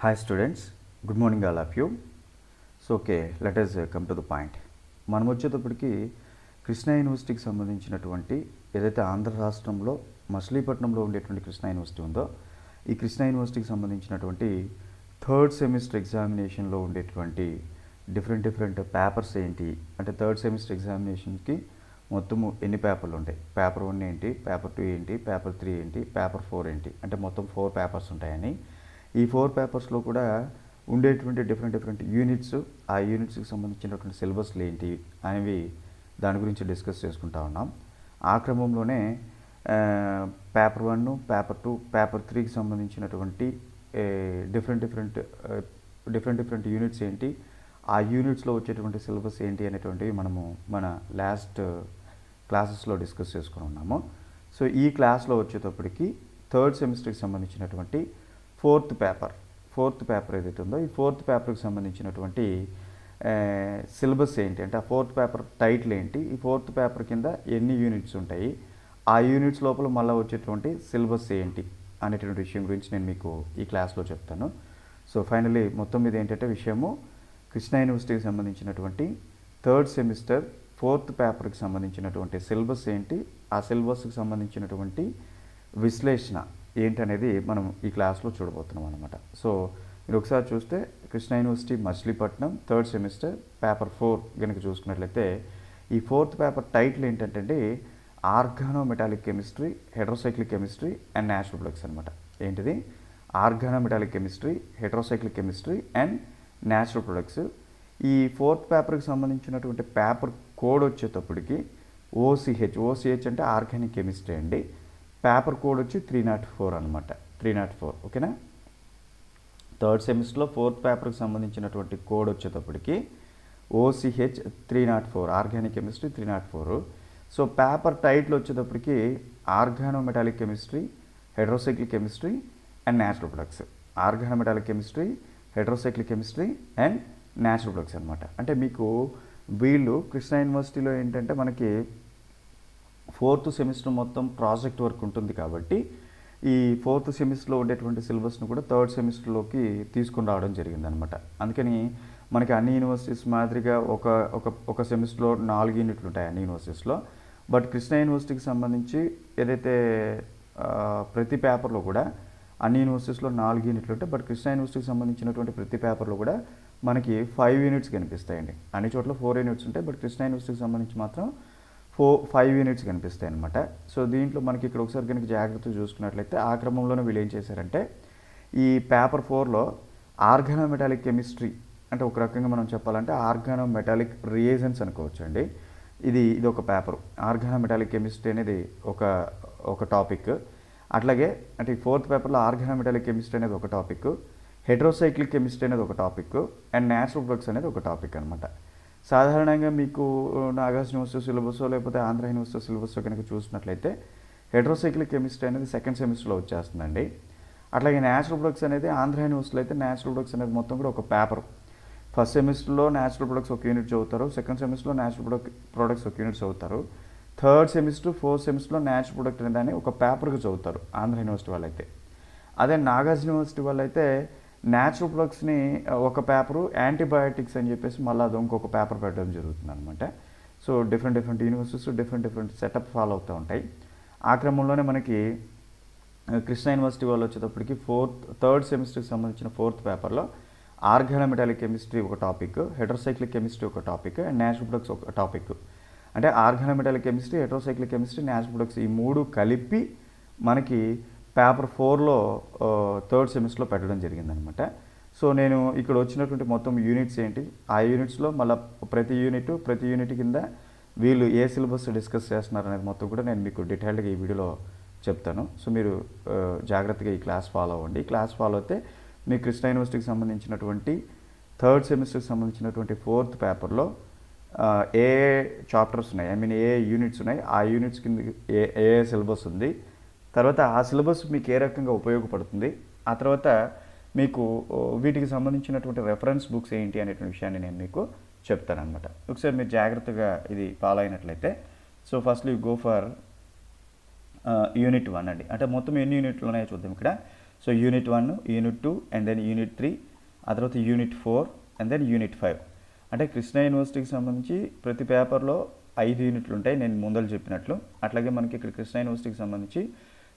Hi students, good morning all of you. So let us come to the point. మనం వచ్చేటప్పటికి కృష్ణా యూనివర్సిటీకి సంబంధించినటువంటి ఏదైతే ఆంధ్ర రాష్ట్రంలో మచిలీపట్నంలో ఉండేటువంటి కృష్ణా యూనివర్సిటీ ఉందో ఈ కృష్ణా యూనివర్సిటీకి సంబంధించినటువంటి థర్డ్ సెమిస్టర్ ఎగ్జామినేషన్లో ఉండేటువంటి డిఫరెంట్ పేపర్స్ ఏంటి అంటే థర్డ్ సెమిస్టర్ ఎగ్జామినేషన్కి మొత్తము ఎన్ని పేపర్లు ఉంటాయి, పేపర్ 1 ఏంటి, పేపర్ 2 ఏంటి, పేపర్ 3 ఏంటి, పేపర్ 4 ఏంటి అంటే మొత్తం 4 పేపర్స్ ఉంటాయని, ఈ 4 పేపర్స్లో కూడా ఉండేటువంటి డిఫరెంట్ యూనిట్స్, ఆ యూనిట్స్కి సంబంధించినటువంటి సిలబస్లు ఏంటి అనేవి దాని గురించి డిస్కస్ చేసుకుంటా ఉన్నాం. ఆ క్రమంలోనే పేపర్ 1, పేపర్ 2, పేపర్ 3కి సంబంధించినటువంటి డిఫరెంట్ యూనిట్స్ ఏంటి, ఆ యూనిట్స్లో వచ్చేటువంటి సిలబస్ ఏంటి అనేటువంటివి మనము మన లాస్ట్ క్లాసెస్లో డిస్కస్ చేసుకుని ఉన్నాము. సో ఈ క్లాస్లో వచ్చేటప్పటికి థర్డ్ సెమిస్టర్కి సంబంధించినటువంటి ఫోర్త్ పేపర్ ఏదైతే ఉందో ఈ ఫోర్త్ పేపర్కి సంబంధించినటువంటి సిలబస్ ఏంటి అంటే ఆ ఫోర్త్ పేపర్ టైటిల్ ఏంటి, ఈ ఫోర్త్ పేపర్ కింద ఎన్ని యూనిట్స్ ఉంటాయి, ఆ యూనిట్స్ లోపల మళ్ళీ వచ్చేటువంటి సిలబస్ ఏంటి అనేటువంటి విషయం గురించి నేను మీకు ఈ క్లాస్లో చెప్తాను. సో ఫైనలీ మొత్తం మీద ఏంటంటే విషయము కృష్ణా యూనివర్సిటీకి సంబంధించినటువంటి థర్డ్ సెమిస్టర్ ఫోర్త్ పేపర్కి సంబంధించినటువంటి సిలబస్ ఏంటి, ఆ సిలబస్కి సంబంధించినటువంటి విశ్లేషణ ఏంటనేది మనం ఈ క్లాస్లో చూడబోతున్నాం అనమాట. సో మీరు ఒకసారి చూస్తే Krishna university Machilipatnam third semester paper 4 కనుక చూసుకున్నట్లయితే ఈ ఫోర్త్ పేపర్ టైటిల్ ఏంటంటే organometallic chemistry, heterocyclic chemistry and natural products అనమాట. ఏంటిది? Organometallic chemistry, heterocyclic chemistry and natural products. ఈ ఫోర్త్ పేపర్కి సంబంధించినటువంటి పేపర్ కోడ్ వచ్చేటప్పటికి ఓసిహెచ్ అంటే ఆర్గానిక్ కెమిస్ట్రీ అండి. పేపర్ కోడ్ వచ్చి 304 అనమాట. 304 ఓకేనా. థర్డ్ సెమిస్టర్లో ఫోర్త్ పేపర్కి సంబంధించినటువంటి కోడ్ వచ్చేటప్పటికి OCH 304, organic chemistry 304. So paper title వచ్చేటప్పటికి organometallic chemistry, heterocyclic chemistry and natural products. Organometallic chemistry, heterocyclic chemistry and natural products అనమాట. అంటే మీకు వీళ్ళు కృష్ణా యూనివర్సిటీలో ఏంటంటే మనకి ఫోర్త్ సెమిస్టర్ మొత్తం ప్రాజెక్ట్ వర్క్ ఉంటుంది కాబట్టి ఈ ఫోర్త్ సెమిస్టర్లో ఉండేటువంటి సిలబస్ను కూడా థర్డ్ సెమిస్టర్లోకి తీసుకుని రావడం జరిగిందనమాట. అందుకని మనకి అన్ని యూనివర్సిటీస్ మాదిరిగా ఒక సెమిస్టర్లో 4 యూనిట్లు ఉంటాయి అన్ని యూనివర్సిటీస్లో. బట్ కృష్ణా యూనివర్సిటీకి సంబంధించి ఏదైతే ప్రతి పేపర్లో కూడా అన్ని యూనివర్సిటీస్లో 4 యూనిట్లు ఉంటాయి. బట్ కృష్ణా యూనివర్సిటీకి సంబంధించినటువంటి ప్రతి పేపర్లో కూడా మనకి 5 యూనిట్స్ కనిపిస్తాయండి. అన్ని చోట్ల 4 యూనిట్స్ ఉంటాయి, బట్ కృష్ణా యూనివర్సిటీకి సంబంధించి మాత్రం 5 యూనిట్స్ కనిపిస్తాయి అనమాట. సో దీంట్లో మనకి ఇక్కడ ఒకసారి కనుక జాగ్రత్తగా చూసుకున్నట్లయితే ఆ క్రమంలోనే వీళ్ళు ఏం చేశారంటే ఈ పేపర్ 4లో ఆర్గానోమెటాలిక్ కెమిస్ట్రీ అంటే ఒక రకంగా మనం చెప్పాలంటే ఆర్గానోమెటాలిక్ రియేజెంట్స్ అనుకోవచ్చు అండి. ఇది ఒక పేపర్. ఆర్గానోమెటాలిక్ కెమిస్ట్రీ అనేది ఒక టాపిక్. అట్లాగే అంటే ఈ ఫోర్త్ పేపర్లో ఆర్గానోమెటాలిక్ కెమిస్ట్రీ అనేది ఒక టాపిక్, హెడ్రోసైక్లిక్ కెమిస్ట్రీ అనేది ఒక టాపిక్ అండ్ న్యాచురల్ ప్రొడక్ట్స్ అనేది ఒక టాపిక్ అనమాట. సాధారణంగా మీకు నాగార్జున యూనివర్సిటీ సిలబస్ లేకపోతే ఆంధ్ర యూనివర్సిటీ సిలబస్ కనుక చూసినట్లయితే హెడ్రోసైక్లిక్ కెమిస్ట్రీ అనేది సెకండ్ సెమిస్టర్లో వచ్చేస్తుందండి. అట్లాగే న్యాచురల్ ప్రొడక్ట్స్ అనేది ఆంధ్ర యూనివర్సిటీలో అయితే న్యాచురల్ ప్రొడక్ట్స్ అనేది మొత్తం కూడా ఒక పేపర్. ఫస్ట్ సెమిస్టర్లో న్యాచురల్ ప్రొడక్ట్స్ ఒక యూనిట్ చదువుతారు, సెకండ్ సెమిస్టర్లో న్యాచురల్ ప్రొడక్ట్స్ ఒక యూనిట్ చదువుతారు, థర్డ్ సెమిస్టర్ ఫోర్త్ సెమిస్టర్లో న్యాచురల్ ప్రొడక్ట్ అనే దాన్ని ఒక పేపర్కి చదువుతారు ఆంధ్ర యూనివర్సిటీ వాళ్ళైతే. అదే నాగార్జున యూనివర్సిటీ వాళ్ళైతే న్యాచురల్ ప్రొడక్ట్స్ని ఒక పేపరు, యాంటీబయాటిక్స్ అని చెప్పేసి మళ్ళీ అది ఇంకొక పేపర్ పెట్టడం జరుగుతుంది అనమాట. So different universities different setup follow అవుతూ ఉంటాయి. ఆ క్రమంలోనే మనకి కృష్ణా యూనివర్సిటీ వాళ్ళు వచ్చేటప్పటికి థర్డ్ సెమిస్టర్కి సంబంధించిన ఫోర్త్ పేపర్లో ఆర్గానోమెటాలిక్ కెమిస్ట్రీ ఒక టాపిక్, హెడ్రోసైక్లిక్ కెమిస్ట్రీ ఒక టాపిక్ అండ్ న్యాచురల్ ప్రొడక్ట్స్ ఒక టాపిక్. అంటే organometallic chemistry, heterocyclic chemistry, natural products ఈ 3 కలిపి మనకి పేపర్ 4లో థర్డ్ సెమిస్టర్లో పెట్టడం జరిగిందనమాట. సో నేను ఇక్కడ వచ్చినటువంటి మొత్తం యూనిట్స్ ఏంటి, ఆ యూనిట్స్లో మళ్ళీ ప్రతి యూనిట్ కింద వీళ్ళు ఏ సిలబస్ డిస్కస్ చేస్తున్నారు అనేది మొత్తం కూడా నేను మీకు డీటెయిల్డ్గా ఈ వీడియోలో చెప్తాను. సో మీరు జాగ్రత్తగా ఈ క్లాస్ ఫాలో అవ్వండి. ఈ క్లాస్ ఫాలో అయితే మీ కృష్ణా యూనివర్సిటీకి సంబంధించినటువంటి థర్డ్ సెమిస్టర్కి సంబంధించినటువంటి ఫోర్త్ పేపర్లో ఏ చాప్టర్స్ ఉన్నాయి, ఏ యూనిట్స్ ఉన్నాయి, ఆ యూనిట్స్ కింద ఏ సిలబస్ ఉంది, తర్వాత ఆ సిలబస్ మీకు ఏ రకంగా ఉపయోగపడుతుంది, ఆ తర్వాత మీకు వీటికి సంబంధించినటువంటి రెఫరెన్స్ బుక్స్ ఏంటి అనేటువంటి విషయాన్ని నేను మీకు చెప్తానమాట. ఒకసారి మీరు జాగ్రత్తగా ఇది ఫాలో అయినట్లయితే so firstly go for unit 1 అండి. అంటే మొత్తం ఎన్ని యూనిట్లు ఉన్నాయో చూద్దాం ఇక్కడ. So unit 1, unit 2 and then unit 3, ఆ తర్వాత యూనిట్ 4 అండ్ దెన్ యూనిట్ 5. అంటే కృష్ణా యూనివర్సిటీకి సంబంధించి ప్రతి పేపర్లో 5 యూనిట్లు ఉంటాయి నేను ముందర చెప్పినట్లు. అట్లాగే మనకి ఇక్కడ కృష్ణా యూనివర్సిటీకి సంబంధించి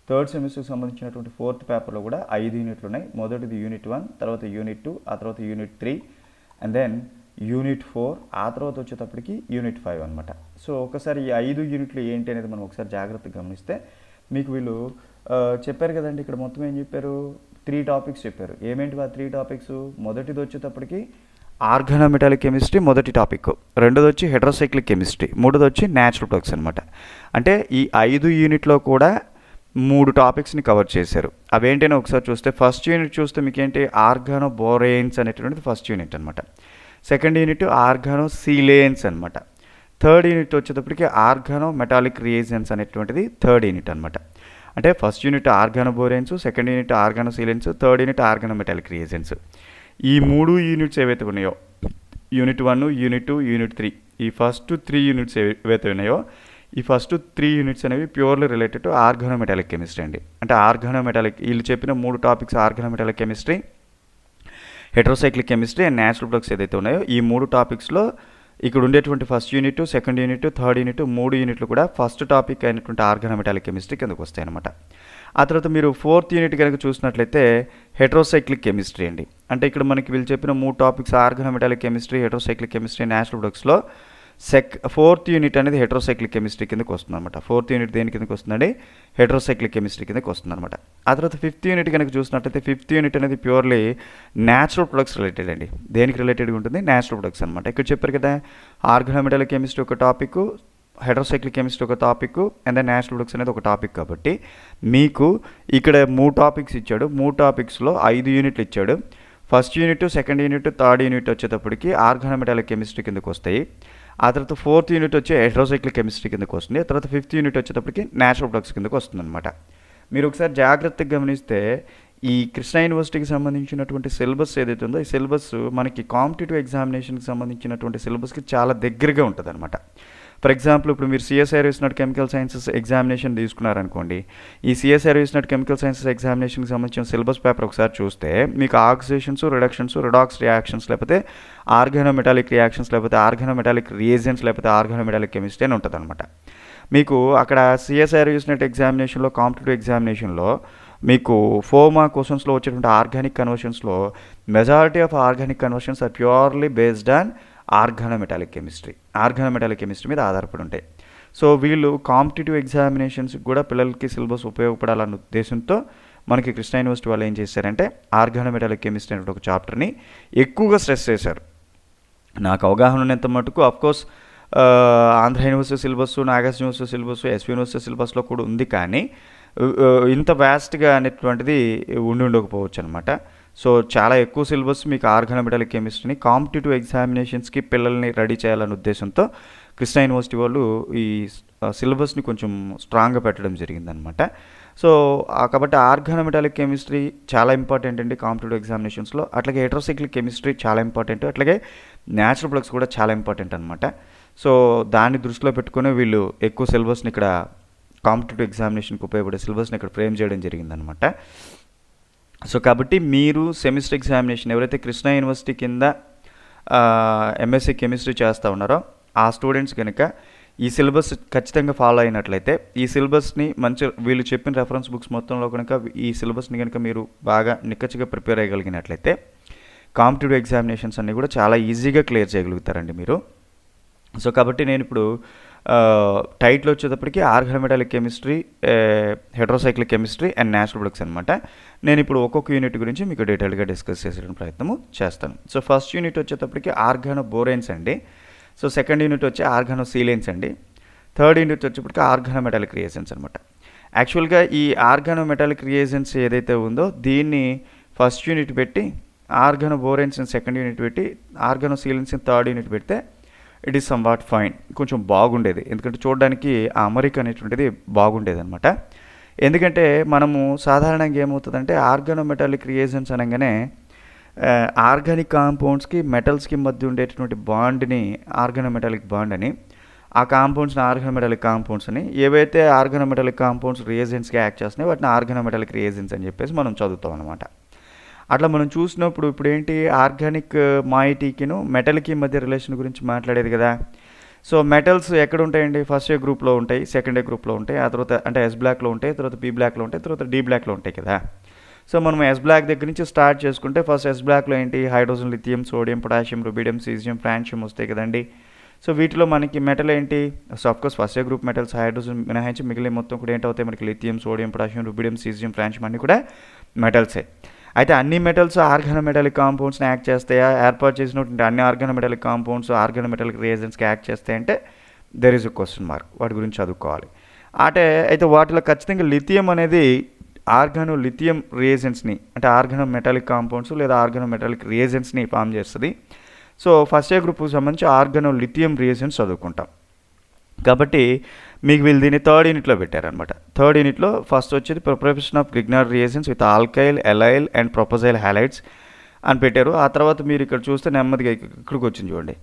థర్డ్ సెమిస్టర్కి సంబంధించినటువంటి 4th పేపర్లో కూడా 5 యూనిట్లు ఉన్నాయి. మొదటిది యూనిట్ 1, తర్వాత యూనిట్ 2, ఆ తర్వాత యూనిట్ 3 అండ్ దెన్ యూనిట్ 4, ఆ తర్వాత వచ్చేటప్పటికి యూనిట్ 5 అనమాట. సో ఒకసారి ఈ 5 యూనిట్లు ఏంటి అనేది మనం ఒకసారి జాగ్రత్తగా గమనిస్తే మీకు వీళ్ళు చెప్పారు కదండి. ఇక్కడ మొత్తం ఏం చెప్పారు, 3 టాపిక్స్ చెప్పారు. ఏమేంటి ఆ 3 టాపిక్స్? మొదటిది వచ్చేటప్పటికి ఆర్గానోమెటాలిక్ కెమిస్ట్రీ మొదటి టాపిక్, రెండోది వచ్చి హెడ్రోసైక్లిక్ కెమిస్ట్రీ, మూడోది వచ్చి న్యాచురల్ ప్రొడక్ట్స్ అనమాట. అంటే ఈ 5 యూనిట్లో కూడా 3 టాపిక్స్ని కవర్ చేశారు. అవేంటని ఒకసారి చూస్తే ఫస్ట్ యూనిట్ చూస్తే మీకేంటి ఆర్గానోబోరేన్స్ అనేటువంటిది ఫస్ట్ యూనిట్ అనమాట. సెకండ్ యూనిట్ ఆర్గానోసీలేన్స్ అనమాట. థర్డ్ యూనిట్ వచ్చేటప్పటికి ఆర్గానోమెటాలిక్ రియేజెంట్స్ అనేటువంటిది థర్డ్ యూనిట్ అనమాట. అంటే first unit organoboranes, second unit organosilanes, third unit organometallic reagents. ఈ 3 యూనిట్స్ ఏవైతే ఉన్నాయో యూనిట్ 1, యూనిట్ 2, యూనిట్ 3, ఈ ఫస్ట్ 3 యూనిట్స్ ఏవైతే ఉన్నాయో ఈ ఫస్ట్ 3 యూనిట్స్ అనేవి purely related to organometallic chemistry అండి. అంటే ఆర్గానోమెటాలిక్ వీళ్ళు చెప్పిన 3 topics organometallic chemistry, heterocyclic chemistry and natural products ఏదైతే ఉన్నాయో ఈ 3 టాపిక్స్లో ఇక్కడ ఉండేటువంటి first unit, second unit, third unit 3 యూనిట్లు కూడా ఫస్ట్ టాపిక్ అయినటువంటి ఆర్గానోమెటాలిక్ కెమిస్ట్రీ కిందకు వస్తాయి అనమాట. ఆ తర్వాత మీరు 4th యూనిట్ కనుక చూసినట్లయితే హెట్రోసైక్లిక్ కెమిస్ట్రీ అండి. అంటే ఇక్కడ మనకి వీళ్ళు చెప్పిన 3 topics organometallic chemistry, heterocyclic chemistry, natural ప్రొడక్ట్స్లో 4th యూనిట్ అనేది హెట్రోసైక్లిక్ కెమిస్ట్రీ కిందకి వస్తుంది అనమాట. 4th యూనిట్ దేని కిందకి వస్తుందండి, హెట్రోసైక్లిక్ కెమిస్ట్రీ కిందకి వస్తుంది అనమాట. ఆ తర్వాత 5th యూనిట్ కనుక చూసినట్లయితే 5th యూనిట్ అనేది ప్యూర్లీ న్యాచురల్ ప్రొడక్ట్స్ రిలేటెడ్ అండి. దేనికి రిలేటెడ్గా ఉంటుంది, న్యాచురల్ ప్రొడక్ట్స్ అనమాట. ఇక్కడ చెప్పారు కదా ఆర్గానోమెటాలిక్ కెమిస్ట్రీ ఒక టాపిక్, హెట్రోసైక్లిక్ కెమిస్ట్రీ ఒక topic and then natural products అనేది ఒక టాపిక్. కాబట్టి మీకు ఇక్కడ 3 టాపిక్స్ ఇచ్చాడు. 3 టాపిక్స్లో 5 యూనిట్లు ఇచ్చాడు. First unit, second unit, third unit వచ్చేటప్పటికి ఆర్గానోమెటాలిక్ కెమిస్ట్రీ కిందకు వస్తాయి. ఆ తర్వాత 4th యూనిట్ వచ్చి హెట్రోసైక్లిక్ కెమిస్ట్రీ కిందకు వస్తుంది. ఆ తర్వాత 5th యూనిట్ వచ్చేటప్పటికి న్యాచురల్ ప్రొడక్ట్స్ కిందకు వస్తుంది అనమాట. మీరు ఒకసారి జాగ్రత్తగా గమనిస్తే ఈ కృష్ణా యూనివర్సిటీకి సంబంధించినటువంటి సిలబస్ ఏదైతే ఉందో ఈ సిలబస్ మనకి కాంపిటేటివ్ ఎగ్జామినేషన్కి సంబంధించినటువంటి సిలబస్కి చాలా దగ్గరగా ఉంటుంది అనమాట. ఫర్ ఎగ్జాంపుల్ ఇప్పుడు మీరు CSI related chemical sciences examination తీసుకున్నారనుకోండి. ఈ సిఎస్ఐ రిలేటెడ్ కెమికల్ సైన్సెస్ ఎగ్జామినేషన్కి సంబంధించిన సిలబస్ పేపర్ ఒకసారి చూస్తే మీకు ఆక్సిడేషన్స్, రిడక్షన్స్, రిడాక్స్ రియాక్షన్స్, లేకపోతే ఆర్గానోమెటాలిక్ రియాక్షన్స్, లేకపోతే ఆర్గానోమెటాలిక్ రియేజెంట్స్, లేకపోతే ఆర్గానోమెటాలిక్ కెమిస్ట్రీ అని ఉంటుంది అనమాట. మీకు అక్కడ సిఎస్ఐ రిలేటెడ్ ఎగ్జామినేషన్లో కాంపిటేటివ్ ఎగ్జామినేషన్లో మీకు 4 మార్క్ క్వశ్చన్స్లో వచ్చేటువంటి ఆర్గానిక్ కన్వర్షన్స్లో majority of organic conversions are purely based on organometallic chemistry మీద ఆధారపడి ఉంటాయి. సో వీళ్ళు కాంపిటేటివ్ ఎగ్జామినేషన్స్కి కూడా పిల్లలకి సిలబస్ ఉపయోగపడాలన్న ఉద్దేశంతో మనకి కృష్ణా యూనివర్సిటీ వాళ్ళు ఏం చేశారంటే ఆర్గానోమెటాలిక్ కెమిస్ట్రీ అనే ఒక చాప్టర్ని ఎక్కువగా స్ట్రెస్ చేశారు. నాకు అవగాహన ఉన్నంత మటుకు of course Andhra university syllabus, Nagarjuna university syllabus, S V university సిలబస్లో కూడా ఉంది. కానీ ఇంత వ్యాస్ట్గా అనేటువంటిది ఉండకపోవచ్చు అనమాట. సో చాలా ఎక్కువ సిలబస్ మీకు ఆర్గానోమెటాలిక్ కెమిస్ట్రీని కాంపిటేటివ్ ఎగ్జామినేషన్స్కి పిల్లల్ని రెడీ చేయాలనే ఉద్దేశంతో కృష్ణా యూనివర్సిటీ వాళ్ళు ఈ సిలబస్ని కొంచెం స్ట్రాంగ్గా పెట్టడం జరిగిందనమాట. సో కాబట్టి ఆర్గానోమెటాలిక్ కెమిస్ట్రీ చాలా ఇంపార్టెంట్ అండి కాంపిటేటివ్ ఎగ్జామినేషన్స్లో. అట్లాగే హెట్రోసైక్లిక్ కెమిస్ట్రీ చాలా ఇంపార్టెంట్, అట్లాగే న్యాచురల్ ప్రొడక్ట్స్ కూడా చాలా ఇంపార్టెంట్ అనమాట. సో దాన్ని దృష్టిలో పెట్టుకుని వీళ్ళు ఎక్కువ సిలబస్ని ఇక్కడ కాంపిటేటివ్ ఎగ్జామినేషన్కి ఉపయోగపడే సిలబస్ని ఇక్కడ ఫ్రేమ్ చేయడం జరిగిందనమాట. సో కాబట్టి మీరు సెమిస్టర్ ఎగ్జామినేషన్ ఎవరైతే కృష్ణా యూనివర్సిటీ కింద ఎంఎస్సీ కెమిస్ట్రీ చేస్తూ ఉన్నారో ఆ స్టూడెంట్స్ కనుక ఈ సిలబస్ ఖచ్చితంగా ఫాలో అయినట్లయితే ఈ సిలబస్ని వీళ్ళు చెప్పిన రెఫరెన్స్ బుక్స్ మొత్తంలో కనుక ఈ సిలబస్ని కనుక మీరు బాగా నిక్కచ్చిగా ప్రిపేర్ అయ్యగలిగినట్లయితే కాంపిటేటివ్ ఎగ్జామినేషన్స్ అన్నీ కూడా చాలా ఈజీగా క్లియర్ చేయగలుగుతారండి మీరు. సో కాబట్టి నేను ఇప్పుడు టైటిల్ వచ్చేటప్పటికి organometallic chemistry, heterocyclic chemistry and natural products అనమాట. నేను ఇప్పుడు ఒక్కొక్క యూనిట్ గురించి మీకు డీటెయిల్గా డిస్కస్ చేసే ప్రయత్నం చేస్తాను. సో ఫస్ట్ యూనిట్ వచ్చేటప్పటికి ఆర్గానోబోరేన్స్ అండి. సో సెకండ్ యూనిట్ వచ్చి ఆర్గానోసీలెన్స్ అండి. థర్డ్ యూనిట్ వచ్చేప్పటికి ఆర్గానోమెటాలిక్ రియేజెంట్స్ అనమాట. యాక్చువల్గా ఈ ఆర్గానోమెటాలిక్ రియేజెంట్స్ ఏదైతే ఉందో దీన్ని ఫస్ట్ యూనిట్ పెట్టి, ఆర్గానోబోరెన్స్ సెకండ్ యూనిట్ పెట్టి, ఆర్గానోసీలెన్స్ థర్డ్ యూనిట్ పెడితే it is some what fine, కొంచెం బాగుండేది. ఎందుకంటే చూడడానికి ఆ అమరిక అనేటువంటిది బాగుండేది అనమాట. ఎందుకంటే మనము సాధారణంగా ఏమవుతుందంటే ఆర్గానోమెటాలిక్ రియేజెంట్స్ అనగానే ఆర్గానిక్ కాంపౌండ్స్కి మెటల్స్కి మధ్య ఉండేటటువంటి బాండ్ని ఆర్గానోమెటాలిక్ బాండ్ అని, ఆ కాంపౌండ్స్ని ఆర్గానోమెటాలిక్ కాంపౌండ్స్ అని, ఏవైతే ఆర్గానోమెటాలిక్ కాంపౌండ్స్ రియేజెంట్స్గా యాక్ట్ చేస్తున్నాయి వాటిని ఆర్గానోమెటాలిక్ రియేజెంట్స్ అని చెప్పేసి మనం చదువుతాం అనమాట. అట్లా మనం చూసినప్పుడు ఇప్పుడు ఏంటి ఆర్గానిక్ మాయిటీకిను మెటల్కి మధ్య రిలేషన్ గురించి మాట్లాడేది కదా. సో మెటల్స్ ఎక్కడ ఉంటాయండి? ఫస్ట్ ఏ గ్రూప్లో ఉంటాయి, సెకండ్ ఏ గ్రూప్లో ఉంటాయి, ఆ తర్వాత అంటే ఎస్ బ్లాక్లో ఉంటాయి, తర్వాత పీ బ్లాక్లో ఉంటాయి, తర్వాత డి బ్లాక్లో ఉంటాయి కదా. సో మనం ఎస్ బ్లాక్ దగ్గర నుంచి స్టార్ట్ చేసుకుంటే ఫస్ట్ ఎస్ బ్లాక్లో ఏంటి? Hydrogen, lithium, sodium, potassium, rubidium, caesium, francium వస్తాయి కదండి. సో వీటిలో మనకి మెటల్ ఏంటి? So of course first A group metals hydrogen మినహాయించి మిగిలిన మొత్తం కూడా ఏంటవుతాయి మనకి? Lithium, sodium, potassium, rubidium, caesium, francium అన్నీ కూడా మెటల్సే. అయితే అన్ని మెటల్స్ ఆర్గానోమెటాలిక్ కాంపౌండ్స్ని యాక్ట్ చేస్తాయా? ఏర్పాటు చేసినటువంటి అన్ని ఆర్గానోమెటాలిక్ కాంపౌండ్స్ ఆర్గానోమెటాలిక్ రియేజెంట్స్కి యాక్ట్ చేస్తాయంటే there is a question mark. వాటి గురించి చదువుకోవాలి. అయితే వాటిలో ఖచ్చితంగా లిథియం అనేది లిథియం రియేజెంట్స్ని అంటే ఆర్గానోమెటాలిక్ కాంపౌండ్స్ లేదా ఆర్గానోమెటాలిక్ రియేజెంట్స్ని ఫామ్ చేస్తుంది. సో ఫస్ట్ ఏ గ్రూప్కి సంబంధించి లిథియం రియేజెంట్స్ చదువుకుంటాం. కాబట్టి మీకు వీళ్ళు దీన్ని థర్డ్ యూనిట్లో పెట్టారనమాట. థర్డ్ యూనిట్లో ఫస్ట్ వచ్చేది preparation of Grignard reagents with alkyl, allyl and propargyl halides అని పెట్టారు. ఆ తర్వాత మీరు ఇక్కడ చూస్తే నెమ్మదిగా ఇక్కడికి వచ్చింది చూడండి,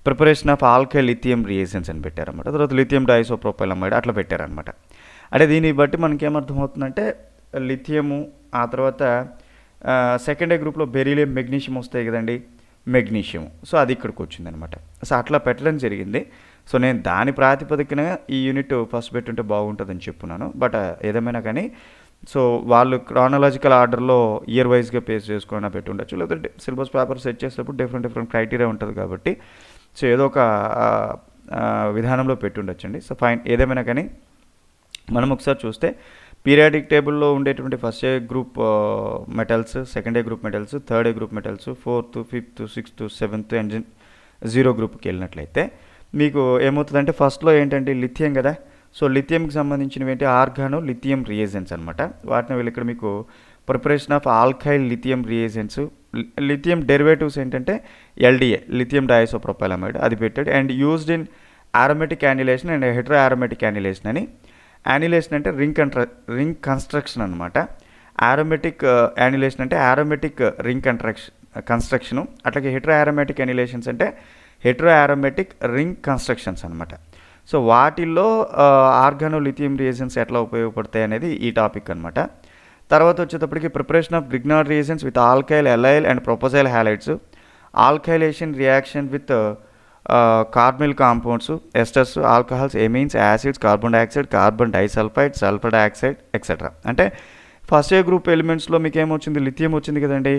preparation of alkyl lithium reagents అని పెట్టారనమాట. తర్వాత లిథియం డైసోప్రోపైలమైడ్ అట్లా పెట్టారనమాట. అంటే దీన్ని బట్టి మనకి ఏమర్థమవుతుందంటే లిథియము, ఆ తర్వాత సెకండ్ ఏ గ్రూప్లో బెరీలియం, మెగ్నీషియం వస్తాయి కదండి, మెగ్నీషియం. సో అది ఇక్కడికి వచ్చిందనమాట. సో అట్లా పెట్టడం జరిగింది. సో నేను దాని ప్రాతిపదికన ఈ యూనిట్ ఫస్ట్ పెట్టుంటే బాగుంటుందని చెప్పున్నాను. బట్ ఏదేమైనా కానీ సో వాళ్ళు క్రానలాజికల్ ఆర్డర్లో ఇయర్ వైజ్గా పేస్ చేసుకుని పెట్టుండొచ్చు, లేకపోతే సిలబస్ పేపర్ సెట్ చేసేటప్పుడు డిఫరెంట్ క్రైటీరియా ఉంటుంది కాబట్టి సో ఏదో ఒక విధానంలో పెట్టుండొచ్చండి. సో ఫైన్, ఏదేమైనా కానీ మనం ఒకసారి చూస్తే పీరియాడిక్ టేబుల్లో ఉండేటువంటి first A group metals, second A group metals, third A group metals, 4th, 5th, 6th, 7th and 0 గ్రూప్కి వెళ్ళినట్లయితే మీకు ఏమవుతుందంటే ఫస్ట్లో ఏంటంటే లిథియం కదా. సో లిథియంకి సంబంధించినవి ఏంటి? లిథియం రియేజెంట్స్ అనమాట. వాటిని వీళ్ళు ఇక్కడ మీకు preparation of alkyl lithium reagents, lithium derivatives ఏంటంటే ఎల్డిఏ, లిథియం డైసోప్రోపైలమైడ్ అది పెట్టాడు. And used in aromatic annulation and hetero aromatic annulation అని. యానిలేషన్ అంటే రింగ్ కన్స్ట్రక్షన్ అనమాట. ఆరోమేటిక్ యానిలేషన్ అంటే ఆరోమేటిక్ రింగ్ కన్స్ట్రక్షను. అట్లాగే హెట్రో ఆరోమేటిక్ యానిలేషన్స్ అంటే హెట్రో ఆరోమేటిక్ రింగ్ కన్స్ట్రక్షన్స్ అనమాట. సో వాటిల్లో లిథియం రియేజెంట్స్ ఎట్లా ఉపయోగపడతాయి అనేది ఈ టాపిక్ అనమాట. తర్వాత వచ్చేటప్పటికి preparation of Grignard reagents with alkyl, allyl and propargyl halides, alkylation reaction with carbonyl compounds, esters, alcohols, amines, acids, carbon dioxide, carbon disulphide, sulphur dioxide etcetera. అంటే ఫస్ట్ ఏ గ్రూప్ ఎలిమెంట్స్లో మీకు ఏమొచ్చింది? లిథియం వచ్చింది కదండి.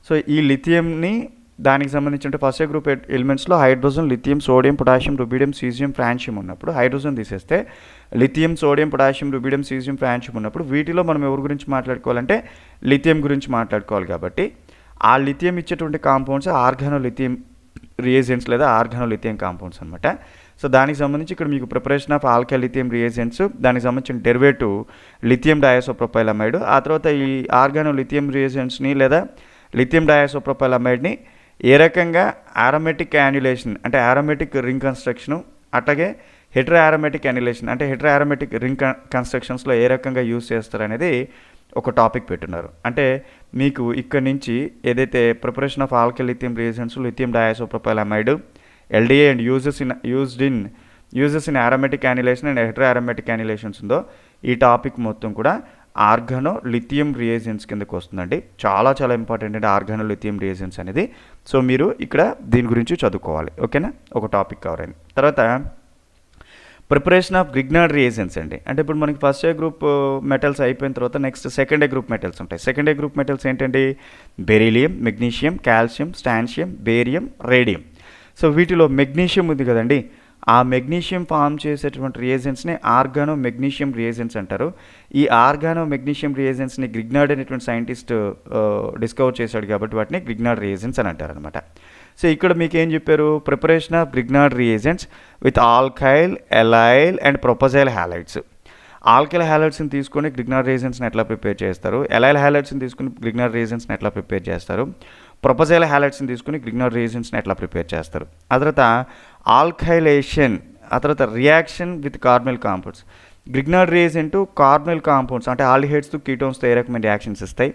So ఈ లిథియంని దానికి సంబంధించి ఫస్ట్ ఏ గ్రూప్ ఎలిమెంట్స్లో hydrogen, lithium, sodium, potassium, rubidium, caesium, francium ఉన్నప్పుడు హైడ్రోజన్ తీసేస్తే lithium, sodium, potassium, rubidium, caesium, francium ఉన్నప్పుడు వీటిలో మనం ఎవరి గురించి మాట్లాడుకోవాలంటే లిథియం గురించి మాట్లాడుకోవాలి. కాబట్టి ఆ లిథియం ఇచ్చేటువంటి కాంపౌండ్స్ లిథియం రియేజెంట్స్ లేదా లిథియం కాంపౌండ్స్ అనమాట. సో దానికి సంబంధించి ఇక్కడ మీకు preparation of alkyl lithium reagents, దానికి సంబంధించిన డెరివేటివ్ లిథియం డయాసోప్రోపైలమైడ్, ఆ తర్వాత ఈ లిథియం రియేజెంట్స్ని లేదా లిథియం డయాసోప్రోపైలమైడ్ని ఏ రకంగా ఆరోమేటిక్ యాన్యులేషన్ అంటే ఆరోమేటిక్ రింగ్ కన్స్ట్రక్షను, అట్లాగే హెట్రో ఆరోమేటిక్ యాన్యులేషన్ అంటే హెట్రో ఆరోమేటిక్ రింగ్ కన్స్ట్రక్షన్స్లో ఏ రకంగా యూజ్ చేస్తారనేది ఒక టాపిక్ పెట్టున్నారు. అంటే మీకు ఇక్కడ నుంచి ఏదైతే preparation of alkyl lithium reagents, lithium diisopropylamide, LDA and uses in aromatic annulation and hetero aromatic annulations ఉందో ఈ టాపిక్ మొత్తం కూడా లిథియం రియేజెంట్స్ కిందకు వస్తుందండి. చాలా చాలా ఇంపార్టెంట్ అండి లిథియం రియేజెంట్స్ అనేది. సో మీరు ఇక్కడ దీని గురించి చదువుకోవాలి. ఓకేనా, ఒక టాపిక్ కవర్ అయింది. తర్వాత ప్రిపరేషన్ ఆఫ్ గ్రిగ్నార్డ్ రియేజెంట్స్ అండి. అంటే ఇప్పుడు మనకి ఫస్ట్ ఏ గ్రూప్ మెటల్స్ అయిపోయిన తర్వాత next second A group metals ఉంటాయి. సెకండ్ ఏ గ్రూప్ మెటల్స్ ఏంటండి? Beryllium, magnesium, calcium, strontium, barium, radium. So వీటిలో మెగ్నీషియం ఉంది కదండి, ఆ మెగ్నీషియం ఫామ్ చేసేటువంటి రియేజెంట్స్ని మెగ్నీషియం రియేజెంట్స్ అంటారు. ఈ మెగ్నీషియం రియేజెంట్స్ని గ్రిగ్నార్డ్ అనేటువంటి సైంటిస్ట్ డిస్కవర్ చేశాడు కాబట్టి వాటిని గ్రిగ్నార్డ్ రియేజెంట్స్ అని అంటారు అనమాట. సో ఇక్కడ మీకు ఏం చెప్పారు? Preparation of Grignard reagents with alkyl, allyl and propargyl halides. Alkyl హ్యాలైడ్స్ని తీసుకొని గ్రిగ్నార్డ్ రియేజెంట్స్ని ఎట్లా ప్రిపేర్ చేస్తారు, ఎలైల్ హ్యాలైడ్స్ని తీసుకుని గ్రిగ్నార్డ్ రియేజెంట్స్ని ఎట్లా ప్రిపేర్ చేస్తారు, ప్రొపజైల్ హ్యాలైడ్స్ని తీసుకుని గ్రిగ్నార్డ్ రియేజెంట్స్ని ఎట్లా ప్రిపేర్ చేస్తారు. ఆ తర్వాత ఆల్కైలేషన్, ఆ తర్వాత reaction with carbonyl compounds. Grignard reagent carbonyl compounds అంటే ఆల్డిహైడ్స్తో కీటోన్స్తో ఏ రకమైన రియాక్షన్స్ ఇస్తాయి,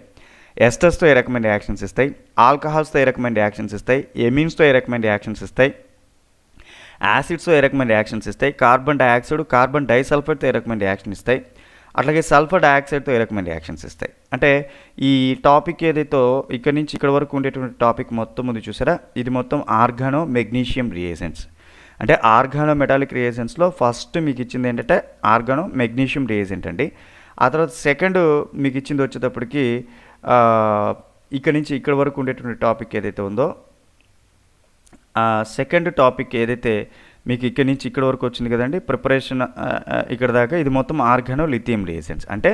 ఎస్టర్స్తో ఏ రకమైన రియాక్షన్స్ ఇస్తాయి, ఆల్కహాల్స్తో ఏ రకమైన రియాక్షన్స్ ఇస్తాయి, ఎమీన్స్తో ఏ రకమైన రియాక్షన్స్ ఇస్తాయి, యాసిడ్స్తో ఏ రకమైన రియాక్షన్స్ ఇస్తాయి, కార్బన్ డైఆక్సైడ్ కార్బన్ డైసల్ఫైడ్తో ఏ రకమైన రియాక్షన్ ఇస్తాయి, అట్లాగే సల్ఫర్ డైఆక్సైడ్తో ఏ రకమైన రియాక్షన్స్ ఇస్తాయి. అంటే ఈ టాపిక్ ఏదైతే ఇక్కడ నుంచి ఇక్కడ వరకు ఉండేటువంటి టాపిక్ మొత్తం ఉంది చూసారా, ఇది మొత్తం ఆర్గానో మెగ్నీషియం రియేజెంట్స్. అంటే ఆర్గానో మెటాలిక్ రియేజెంట్స్లో ఫస్ట్ మీకు ఇచ్చింది ఏంటంటే ఆర్గానో మెగ్నీషియం రియేజెంట్ అండి. ఆ తర్వాత సెకండ్ మీకు ఇచ్చింది వచ్చేటప్పటికి ఇక్కడ నుంచి ఇక్కడ వరకు ఉండేటువంటి టాపిక్ ఏదైతే ఉందో సెకండ్ టాపిక్ ఏదైతే మీకు ఇక్కడ నుంచి ఇక్కడ వరకు వచ్చింది కదండి ప్రిపరేషన్ ఇక్కడ దాకా, ఇది మొత్తం ఆర్గానో లిథియం రియేజెంట్స్. అంటే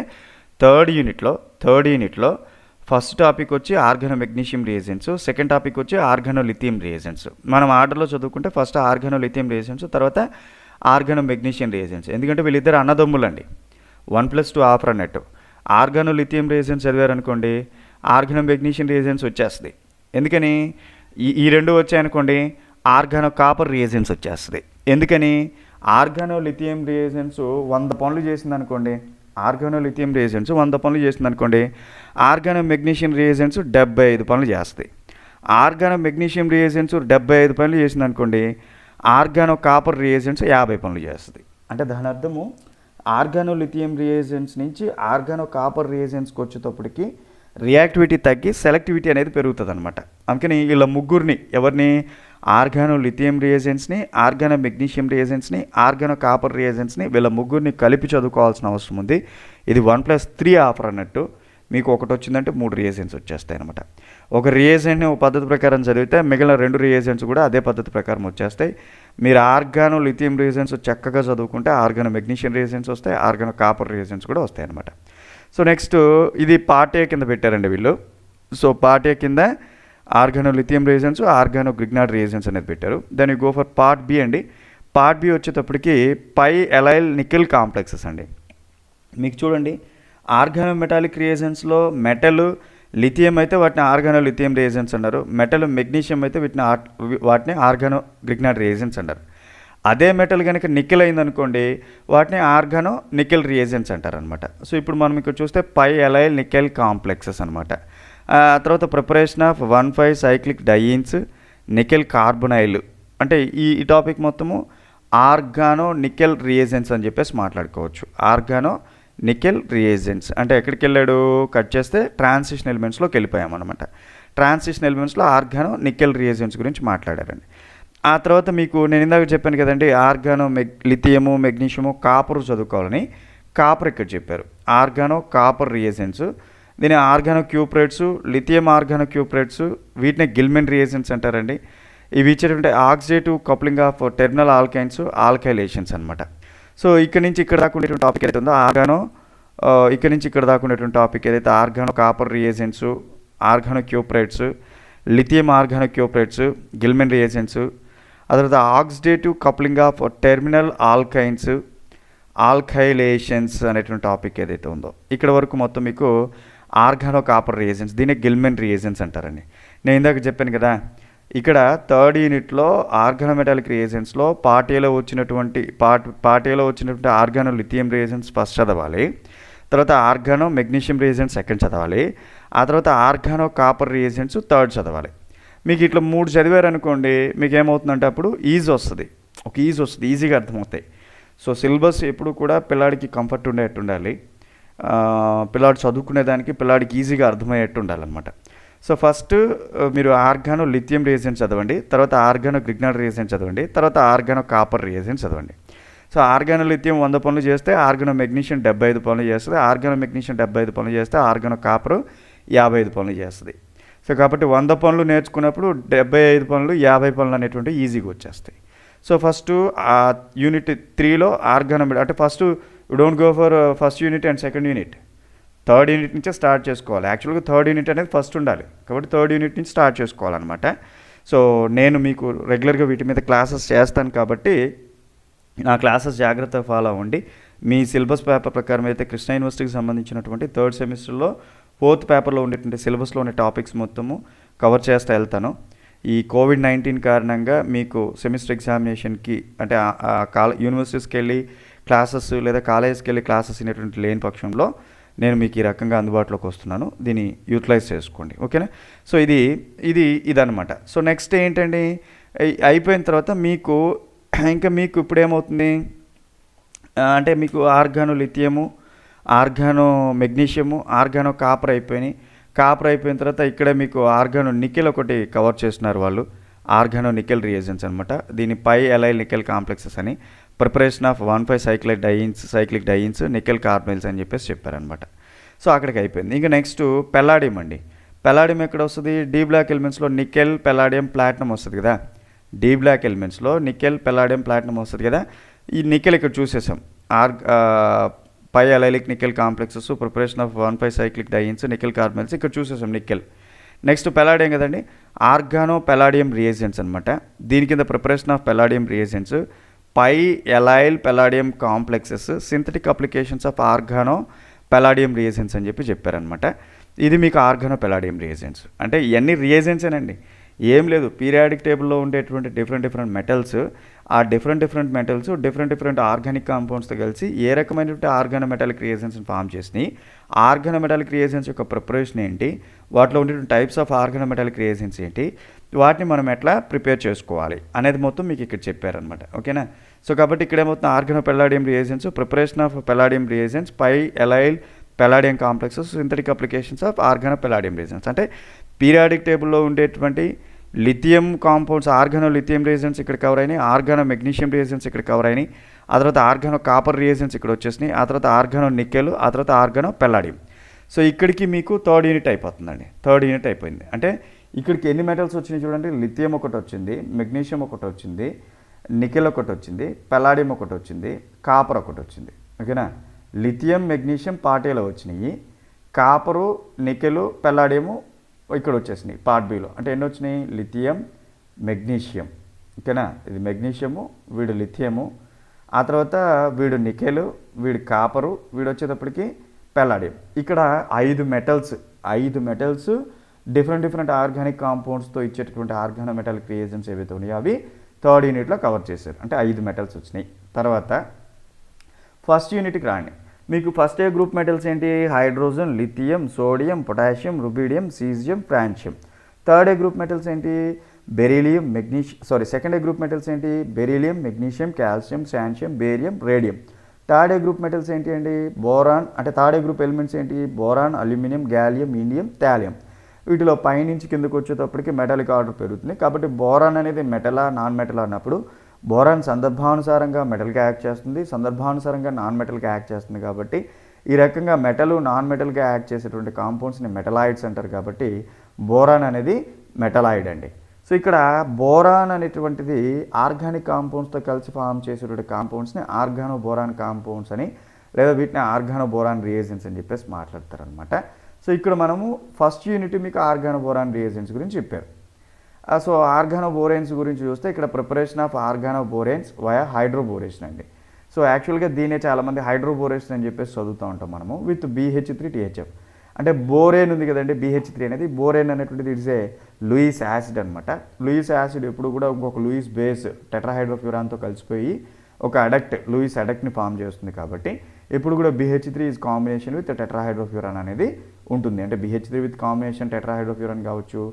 థర్డ్ యూనిట్లో ఫస్ట్ టాపిక్ వచ్చి organo magnesium reagents, second topic వచ్చి ఆర్గానో లిథియం రియేజెంట్స్. మనం ఆర్డర్లో చదువుకుంటే ఫస్ట్ ఆర్గానో లిథియం రియేజెంట్స్, తర్వాత ఆర్గానో మెగ్నీషియం రియేజెంట్స్. ఎందుకంటే వీళ్ళిద్దరు అన్నదమ్ములండి, 1+2 ఆఫర్ అన్నట్టు. ఆర్గానో లిథియం రియేజెంట్స్ చదివారనుకోండి ఆర్గానో మెగ్నీషియం రియేజెంట్స్ వచ్చేస్తుంది. ఎందుకని ఈ రెండు వచ్చాయనుకోండి ఆర్గానో కాపర్ రియేజెంట్స్ వచ్చేస్తుంది. ఎందుకని ఆర్గానో లిథియం రియేజెంట్స్ 100 పనులు చేసిందనుకోండి, ఆర్గానో లిథియం రియేజెంట్స్ 100 పనులు చేసిందనుకోండి, ఆర్గానో మెగ్నీషియం రియేజెంట్స్ 75 పనులు చేస్తాయి. ఆర్గానో మెగ్నీషియం రియేజెంట్స్ 75 పనులు చేసిందనుకోండి, ఆర్గానో కాపర్ రియేజెంట్స్ 50 పనులు చేస్తుంది. అంటే దాని అర్థము ఆర్గానో లిథియం రియేజెంట్స్ నుంచి ఆర్గానో కాపర్ రియేజెంట్స్కి వచ్చేటప్పటికి రియాక్టివిటీ తగ్గి సెలెక్టివిటీ అనేది పెరుగుతుంది అనమాట. అందుకని వీళ్ళ ముగ్గురిని ఎవరిని ఆర్గానో లిథియం రియేజెంట్స్ని, ఆర్గానో మెగ్నీషియం రియేజెంట్స్ని, ఆర్గానో కాపర్ రియేజెంట్స్ని వీళ్ళ ముగ్గురిని కలిపి చదువుకోవాల్సిన అవసరం ఉంది. ఇది 1+3 ఆఫర్ అన్నట్టు. మీకు ఒకటి వచ్చిందంటే 3 రియేజెంట్స్ వచ్చేస్తాయి అనమాట. ఒక రియేజెంట్ని ఒక పద్ధతి ప్రకారం చదివితే మిగిలిన 2 రియేజెంట్స్ కూడా అదే పద్ధతి ప్రకారం వచ్చేస్తాయి. మీరు ఆర్గానో లిథియం రియేజెంట్స్ చక్కగా చదువుకుంటే ఆర్గానో మెగ్నీషియం రియేజెంట్స్ వస్తాయి, ఆర్గానో కాపర్ రియేజెంట్స్ కూడా వస్తాయి అనమాట. సో నెక్స్ట్ ఇది పార్ట్ ఏ కింద పెట్టారండి వీళ్ళు. సో పార్ట్ ఏ కింద organo lithium reagents, organo Grignard reagents అనేది పెట్టారు. దాన్ని గో ఫర్ పార్ట్ బి అండి. పార్ట్ బి వచ్చేటప్పటికి పై ఎలైల్ నికెల్ కాంప్లెక్సెస్ అండి. మీకు చూడండి ఆర్గానో మెటాలిక్ రియేజెంట్స్లో మెటల్ లిథియం అయితే వాటిని ఆర్గానో లిథియం రియేజెంట్స్ అన్నారు, మెటల్ మెగ్నీషియం అయితే వాటిని ఆర్గానో గ్రిగ్నార్డ్ రియేజెంట్స్ అన్నారు. అదే మెటల్ కనుక నికెల్ అయిందనుకోండి వాటిని ఆర్గానో నికెల్ రియేజెంట్స్ అంటారనమాట. సో ఇప్పుడు మనం ఇక్కడ చూస్తే పై ఎలైల్ నికెల్ కాంప్లెక్సెస్ అనమాట. తర్వాత preparation of 1,5 cyclic dienes nickel carbonyl. అంటే ఈ టాపిక్ మొత్తము ఆర్గానో నికెల్ రియేజెంట్స్ అని చెప్పేసి మాట్లాడుకోవచ్చు. ఆర్గానో నికెల్ రియేజెంట్స్ అంటే ఎక్కడికి వెళ్ళాడు కట్ చేస్తే ట్రాన్సిషన్ ఎలిమెంట్స్లోకి వెళ్ళిపోయామన్నమాట. ట్రాన్సిషన్ ఎలిమెంట్స్లో ఆర్గానో నికెల్ రియేజెంట్స్ గురించి మాట్లాడారండి. ఆ తర్వాత మీకు నేను ఇందాక చెప్పాను కదండి ఆర్గానో లిథియము మెగ్నీషియము కాపర్ చదువుకోవాలని. కాపర్ ఇక్కడ చెప్పారు ఆర్గానో కాపర్ రియేజెంట్స్. దీని organo cuprates, lithium organo cuprates, వీటిని గిల్మెన్ రియేజెంట్స్ అంటారండి. ఇవి ఇచ్చేటువంటి oxidative coupling of terminal alkynes, alkylations అనమాట. సో ఇక్కడ నుంచి ఇక్కడ దాకా ఉండేటువంటి టాపిక్ ఏదైతే ఉందో ఆర్గానో, ఇక్కడ నుంచి ఇక్కడ దాకా ఉండేటువంటి టాపిక్ ఏదైతే organo copper reagents, organo cuprates, lithium organo cuprates, Gilman reagents, ఆ తర్వాత oxidative coupling of terminal alkynes, alkylations అనేటువంటి టాపిక్ ఏదైతే ఉందో ఇక్కడ వరకు మొత్తం మీకు ఆర్గానో కాపర్ రియేజెంట్స్, దీన్ని గిల్మెన్ రియేజెంట్స్ అంటారండి. నేను ఇందాక చెప్పాను కదా ఇక్కడ థర్డ్ యూనిట్లో ఆర్గానో మెటాలిక్ రియేజెంట్స్లో పార్ట్ ఏలో వచ్చినటువంటి ఆర్గానో లిథియం రియేజెంట్స్ ఫస్ట్ చదవాలి, తర్వాత ఆర్గానో మెగ్నీషియం రియేజెంట్స్ సెకండ్ చదవాలి, ఆ తర్వాత ఆర్గానో కాపర్ రియేజెంట్స్ థర్డ్ చదవాలి. మీకు ఇట్లా 3 చదివారనుకోండి మీకు ఏమవుతుందంటే అప్పుడు ఈజీ వస్తుంది, ఈజీగా అర్థమవుతాయి. సో సిలబస్ ఎప్పుడు కూడా పిల్లాడికి కంఫర్ట్ ఉండేట్టు ఉండాలి, పిల్లాడు చదువుకునేదానికి పిల్లాడికి ఈజీగా అర్థమయ్యేట్టు ఉండాలన్నమాట. సో ఫస్ట్ మీరు ఆర్గానో లిథియం రియేజెంట్స్ చదవండి, తర్వాత ఆర్గానో గ్రిగ్నార్డ్ రియేజెంట్స్ చదవండి, తర్వాత ఆర్గానో కాపర్ రియేజెంట్స్ చదవండి. సో ఆర్గానో లిథియం 100 పనులు చేస్తే ఆర్గానో మెగ్నీషియం 75 పనులు చేస్తుంది, ఆర్గానో మెగ్నీషియం 75 పనులు చేస్తే ఆర్గానో కాపర్ 55 పనులు చేస్తుంది. సో కాబట్టి 100 పనులు నేర్చుకున్నప్పుడు 75 పనులు 50 పనులు అనేటువంటి ఈజీగా వచ్చేస్తాయి. సో ఫస్ట్ యూనిట్ 3లో ఆర్గానో అంటే first don't go for first unit and second unit, third unit నుంచే స్టార్ట్ చేసుకోవాలి. యాక్చువల్గా థర్డ్ యూనిట్ అనేది ఫస్ట్ ఉండాలి కాబట్టి థర్డ్ యూనిట్ నుంచి స్టార్ట్ చేసుకోవాలన్నమాట. సో నేను మీకు రెగ్యులర్గా వీటి మీద క్లాసెస్ చేస్తాను కాబట్టి నా క్లాసెస్ జాగ్రత్తగా ఫాలో అవ్వండి. మీ సిలబస్ పేపర్ ప్రకారం అయితే కృష్ణ యూనివర్సిటీకి సంబంధించినటువంటి థర్డ్ సెమిస్టర్లో 4th పేపర్లో ఉండేటువంటి సిలబస్లో ఉండే టాపిక్స్ మొత్తము కవర్ చేస్తూ వెళ్తాను. ఈ కోవిడ్-19 కారణంగా మీకు సెమిస్టర్ ఎగ్జామినేషన్కి అంటే యూనివర్సిటీస్కి వెళ్ళి క్లాసెస్ లేదా కాలేజెస్కి వెళ్ళి క్లాసెస్ అనేటువంటి లేని పక్షంలో నేను మీకు ఈ రకంగా అందుబాటులోకి వస్తున్నాను, దీన్ని యూటిలైజ్ చేసుకోండి. ఓకేనా? సో ఇదనమాట. సో నెక్స్ట్ ఏంటండి, అయిపోయిన తర్వాత మీకు ఇంకా మీకు ఇప్పుడు ఏమవుతుంది అంటే మీకు organo lithium, organo magnesium, organo copper అయిపోయినాయి. కాపర్ అయిపోయిన తర్వాత ఇక్కడ మీకు ఆర్గానో నికెల్ ఒకటి కవర్ చేస్తున్నారు వాళ్ళు, ఆర్గానో నికెల్ రియేజెంట్స్ అనమాట. దీని పై ఎలైల్ నికెల్ కాంప్లెక్సెస్ అని, preparation of 1,5 cyclic dienes nickel carbonyls అని చెప్పేసి చెప్పారనమాట. సో అక్కడికి అయిపోయింది. ఇంకా నెక్స్ట్ పెల్లాడియం అండి. పెల్లాడియం ఎక్కడ వస్తుంది? డి బ్లాక్ ఎలిమెంట్స్లో నికెల్, పెల్లాడియం, ప్లాటినం వస్తుంది కదా. డి బ్లాక్ ఎలిమెంట్స్లో నికెల్, పెల్లాడియం, ప్లాటినం వస్తుంది కదా. ఈ నికెల్ ఇక్కడ చూసేసాం, pi allylic nickel complexes, preparation of 1,5 cyclic dienes nickel carbonyls ఇక్కడ చూసేసాం నికెల్. నెక్స్ట్ పెల్లాడియం కదండి, ఆర్గానో పెల్లాడియం రియేజెంట్స్ అనమాట. దీని కింద preparation of palladium reagents, pi allyl palladium complexes, synthetic applications of organo palladium reagents అని చెప్పారనమాట. ఇది మీకు ఆర్గానో పెల్లాడియం రియేజెంట్స్. అంటే ఇవన్నీ రియేజెంట్సేనండి, ఏం లేదు. పీరియాడిక్ టేబుల్లో ఉండేటువంటి డిఫరెంట్ మెటల్స్, ఆ డిఫరెంట్ మెటల్స్ డిఫరెంట్ ఆర్గానిక్ కాంపౌండ్స్తో కలిసి ఏ రకమైనటువంటి ఆర్గానో మెటాలిక్ రియేజెంట్స్ని ఫామ్ చేసినాయి, ఆర్గానో మెటాలిక్ రియేజెంట్స్ యొక్క ప్రిపరేషన్ ఏంటి, వాటిలో ఉండేటువంటి types of organo metallic reagents ఏంటి, వాటిని మనం ఎట్లా ప్రిపేర్ చేసుకోవాలి అనేది మొత్తం మీకు ఇక్కడ చెప్పారనమాట. ఓకేనా. సో కాబట్టి ఇక్కడ ఏమవుతుంది, organo palladium reagents, preparation of palladium reagents, pi allyl palladium complexes, synthetic applications of organo palladium reagents. అంటే పీరియాడిక్ టేబుల్లో ఉండేటువంటి lithium compounds, organo lithium reagents ఇక్కడ కవర్ అయినాయి, ఆర్గానో మెగ్నీషియం రియేజెంట్స్ ఇక్కడ కవర్ అయినాయి, ఆ తర్వాత ఆర్గానో కాపర్ రియేజెంట్స్ ఇక్కడ వచ్చేసినాయి, ఆ తర్వాత ఆర్గానో నికెల్, ఆ తర్వాత ఆర్గానో పెల్లాడియం. సో ఇక్కడికి మీకు థర్డ్ యూనిట్ అయిపోతుందండి. థర్డ్ యూనిట్ అయిపోయింది. అంటే ఇక్కడికి ఎన్ని మెటల్స్ వచ్చినాయి చూడండి, లిథియం ఒకటి వచ్చింది, మెగ్నీషియం ఒకటి వచ్చింది, నికెల్ ఒకటి వచ్చింది, పెల్లాడియం ఒకటి వచ్చింది, కాపర్ ఒకటి వచ్చింది. ఓకేనా. లిథియం, మెగ్నీషియం పార్ట్ ఏలో వచ్చినాయి, కాపరు, నికెలు, పెల్లాడియము ఇక్కడ వచ్చేసినాయి పార్ట్ బిలో. అంటే ఎన్ని వచ్చినాయి, లిథియం, మెగ్నీషియం. ఓకేనా. ఇది మెగ్నీషియము, వీడు లిథియము, ఆ తర్వాత వీడు నికెలు, వీడు కాపరు, వీడు వచ్చేటప్పటికి పెల్లాడియం. ఇక్కడ 5 మెటల్స్ డిఫరెంట్ ఆర్గానిక్ కాంపౌండ్స్తో ఇచ్చేటటువంటి ఆర్గానో మెటాలిక్ రియేజెంట్స్ ఏవైతే ఉన్నాయో అవి థర్డ్ యూనిట్లో కవర్ చేశారు. అంటే 5 మెటల్స్ వచ్చినాయి. తర్వాత ఫస్ట్ యూనిట్కి రాండి. మీకు ఫస్ట్ ఏ గ్రూప్ మెటల్స్ ఏంటి, hydrogen, lithium, sodium, potassium, rubidium, caesium, francium. Third A group metals ఏంటి, beryllium, second A group metals ఏంటి, beryllium, magnesium, calcium, strontium, barium, radium. Third A group metals ఏంటి అండి, boron. అంటే third A group elements ఏంటి, boron, aluminium, gallium, indium, thallium. వీటిలో పైనుంచి కిందకు వచ్చేటప్పటికి మెటాలిక్ ఆర్డర్ పెరుగుతుంది. కాబట్టి బోరాన్ అనేది మెటలా నాన్ మెటల్ అన్నప్పుడు బోరాన్ సందర్భానుసారంగా మెటల్గా యాక్ట్ చేస్తుంది, సందర్భానుసారంగా నాన్ మెటల్గా యాక్ట్ చేస్తుంది. కాబట్టి ఈ రకంగా మెటల్ నాన్ మెటల్గా యాక్ట్ చేసేటువంటి కాంపౌండ్స్ని మెటలాయిడ్స్ అంటారు. కాబట్టి బోరాన్ అనేది మెటలాయిడ్ అండి. సో ఇక్కడ బోరాన్ అనేటువంటిది ఆర్గానిక్ కాంపౌండ్స్తో కలిసి ఫామ్ చేసేటువంటి కాంపౌండ్స్ని ఆర్గానో బోరాన్ కాంపౌండ్స్ అని, లేదా వీటిని ఆర్గానో బోరాన్ రియేజెంట్స్ అని చెప్పేసి మాట్లాడతారనమాట. సో ఇక్కడ మనము ఫస్ట్ యూనిట్ మీకు ఆర్గానో బోరాన్ రియేజెంట్స్ గురించి చెప్పారు. సో ఆర్గానో బోరేన్స్ గురించి చూస్తే ఇక్కడ ప్రిపరేషన్ ఆఫ్ ఆర్గానో బోరేన్స్ వయా హైడ్రోబోరేషన్ అండి. సో యాక్చువల్గా దీనే చాలామంది హైడ్రోబోరేషన్ అని చెప్పేసి చదువుతూ ఉంటాం మనము, విత్ BH3THF. అంటే బోరేన్ ఉంది కదండి, BH3 అనేది. బోరేన్ అనేటువంటిది ఇట్స్ ఏ లూయిస్ యాసిడ్ అనమాట. లూయిస్ యాసిడ్ ఎప్పుడు కూడా ఇంకొక లూయిస్ బేస్ టెట్రాహైడ్రోఫ్యూరాన్తో కలిసిపోయి ఒక లూయిస్ అడక్ట్ని ఫామ్ చేస్తుంది. కాబట్టి ఎప్పుడు కూడా BH3 ఈజ్ కాంబినేషన్ విత్ టెట్రాహైడ్రోఫ్యూరాన్ అనేది ఉంటుంది. అంటే BH3 విత్ కాంబినేషన్ టెట్రాహైడ్రోఫ్యూరాన్ కావచ్చు,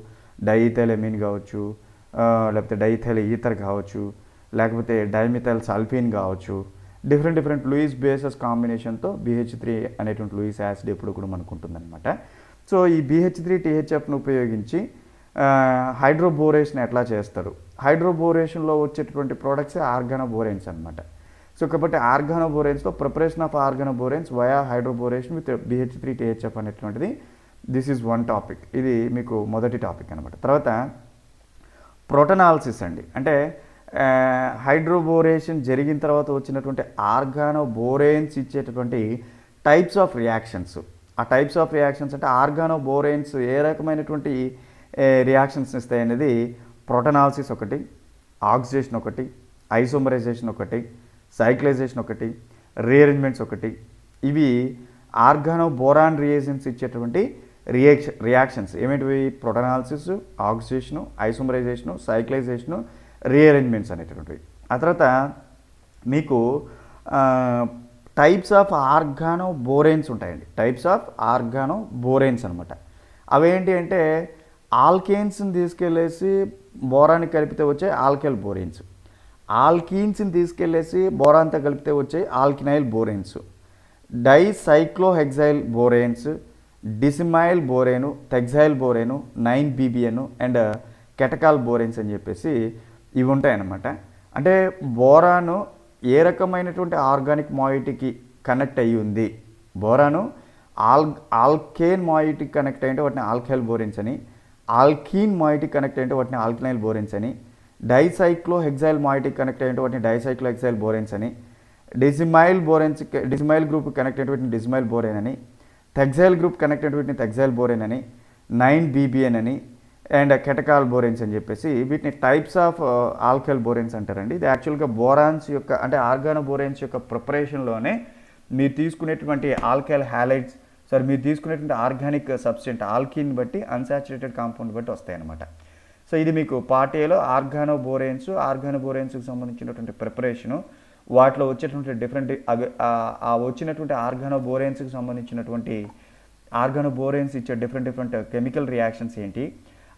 డైథైల్ ఎమిన్ కావచ్చు, లేకపోతే డైథైల్ ఈథర్ కావచ్చు, లేకపోతే డైమిథైల్ సల్ఫీన్ కావచ్చు. డిఫరెంట్ లూయిస్ బేసెస్ కాంబినేషన్తో BH3 అనేటువంటి లూయిస్ యాసిడ్ ఎప్పుడు కూడా మనకు ఉంటుందన్నమాట. సో ఈ BH3THFను ఉపయోగించి హైడ్రోబోరేషన్ ఎట్లా చేస్తారు, హైడ్రోబోరేషన్లో వచ్చేటటువంటి ప్రోడక్ట్స్ ఆర్గానోబోరెన్స్ అనమాట. సో కాబట్టి ఆర్గానోబోరెన్స్లో preparation of organoboranes via hydroboration with BH3THF అనేటువంటిది దిస్ ఈజ్ వన్ టాపిక్. ఇది మీకు మొదటి టాపిక్ అనమాట. తర్వాత ప్రోటనాలిసిస్ అండి. అంటే హైడ్రోబోరేషన్ జరిగిన తర్వాత వచ్చినటువంటి ఆర్గానోబోరెన్స్ ఇచ్చేటటువంటి టైప్స్ ఆఫ్ రియాక్షన్స్. ఆ టైప్స్ ఆఫ్ రియాక్షన్స్ అంటే ఆర్గానోబోరెన్స్ ఏ రకమైనటువంటి రియాక్షన్స్ ఇస్తాయి అనేది ప్రోటనాలిసిస్ ఒకటి, ఆక్సిడేషన్ ఒకటి, ఐసోమరైజేషన్ ఒకటి, సైక్లైజేషన్ ఒకటి, రీఅరేంజ్మెంట్స్ ఒకటి. ఇవి ఆర్గానోబోరాన్ రియేజెంట్స్ ఇచ్చేటువంటి రియాక్షన్స్ ఏమిటివి, ప్రోటనాలిసిస్, ఆక్సిడేషను, ఐసోమరైజేషను, సైక్లైజేషను, రీఅరేంజ్మెంట్స్ అనేటువంటివి. ఆ తర్వాత మీకు టైప్స్ ఆఫ్ ఆర్గానోబోరెన్స్ ఉంటాయండి. టైప్స్ ఆఫ్ ఆర్గానోబోరెన్స్ అనమాట. అవేంటి అంటే ఆల్కేన్స్ని తీసుకెళ్ళేసి బోరాన్ని కలిపితే వచ్చే ఆల్కైల్ బోరెన్స్, ఆల్కీన్స్ని తీసుకెళ్ళేసి బోరాన్తో కలిపితే వచ్చే ఆల్కినైల్ బోరేన్స్, డైసైక్లోహెక్సైల్ బోరేన్స్, డిసిమైల్ బోరేను, టెక్సైల్ బోరేను, 9BBN అండ్ కెటకాల్ బోరేన్స్ అని చెప్పేసి ఇవి ఉంటాయన్నమాట. అంటే బోరాను ఏ రకమైనటువంటి ఆర్గానిక్ మాయిటీకి కనెక్ట్ అయ్యి ఉంది, బోరాను ఆల్కేన్ మాయిటీకి కనెక్ట్ అయ్యింటే వాటిని ఆల్కైల్ బోరేన్స్ అని, ఆల్కీన్ మాయిటీకి కనెక్ట్ అయ్యింటే వాటిని ఆల్కనైల్ బోరేన్స్ అని, డైసైక్లోహెక్సైల్ మాయిటీకి కనెక్ట్ అయ్యింటే వాటిని డైసైక్లోహెక్సైల్ బోరేన్స్ అని, డిసిమైల్ గ్రూప్ కనెక్ట్ అయినటువంటి డిసిమైల్ బోరేన్ అని, టెక్సైల్ గ్రూప్ కనెక్ట్ అయినటువంటి టెక్సైల్ బోరేన్ అని, 9BBN అని అండ్ కెటకాల్ బోరేన్స్ అని చెప్పేసి వీటిని టైప్స్ ఆఫ్ ఆల్కైల్ బోరేన్స్ అంటారండి. ఇది యాక్చువల్గా బోరాన్స్ యొక్క అంటే ఆర్గానో బోరేన్స్ యొక్క ప్రిపరేషన్లోనే మీరు తీసుకునేటువంటి ఆల్కైల్ హ్యాలైడ్స్ మీరు తీసుకునేటువంటి ఆర్గానిక్ సబ్స్టెంట్ ఆల్కిన్ బట్టి అన్సాచురేటెడ్ కాంపౌండ్ బట్టి వస్తాయన్నమాట. సో ఇది మీకు పార్ట్ ఏలో ఆర్గానో బోరేన్స్కి సంబంధించినటువంటి ప్రిపరేషను, వాటిలో వచ్చేటువంటి డిఫరెంట్ వచ్చినటువంటి ఆర్గానో బోరేన్స్కి సంబంధించినటువంటి ఆర్గానో బోరేన్స్ ఇచ్చే డిఫరెంట్ కెమికల్ రియాక్షన్స్ ఏంటి,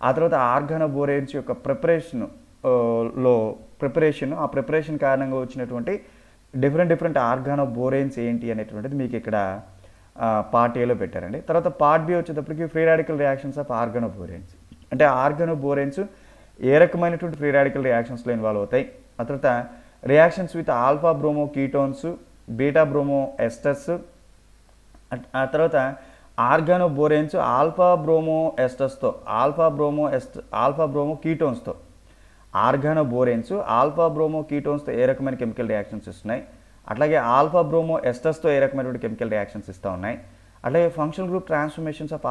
ఆ తర్వాత ఆర్గానో బోరేన్స్ యొక్క ప్రిపరేషన్ ఆ ప్రిపరేషన్ కారణంగా వచ్చినటువంటి డిఫరెంట్ ఆర్గానో బోరేన్స్ ఏంటి అనేటువంటిది మీకు ఇక్కడ పార్ట్ ఏలో పెట్టారండి. తర్వాత పార్ట్ బి వచ్చేటప్పటికి free radical reactions of organo boranes, అంటే ఆర్గానో బోరేన్స్ ఏ రకమైనటువంటి ఫ్రీ రాడికల్ రియాక్షన్స్లో ఇన్వాల్వ్ అవుతాయి, ఆ తర్వాత reactions with alpha bromo ketones, beta bromo esters, ఆ తర్వాత ఆర్గానో బోరేన్స్ ఆల్ఫా బ్రోమో ఎస్టర్స్తో ఆల్ఫా బ్రోమో కీటోన్స్తో, ఆర్గానో బోరేన్స్ ఆల్ఫా బ్రోమో కీటోన్స్తో ఏ రకమైన కెమికల్ రియాక్షన్స్ ఇస్తున్నాయి, అట్లాగే ఆల్ఫా బ్రోమో ఎస్టర్స్తో ఏ రకమైనటువంటి కెమికల్ రియాక్షన్స్ ఇస్తూ ఉన్నాయి, అట్లాగే functional group transformations of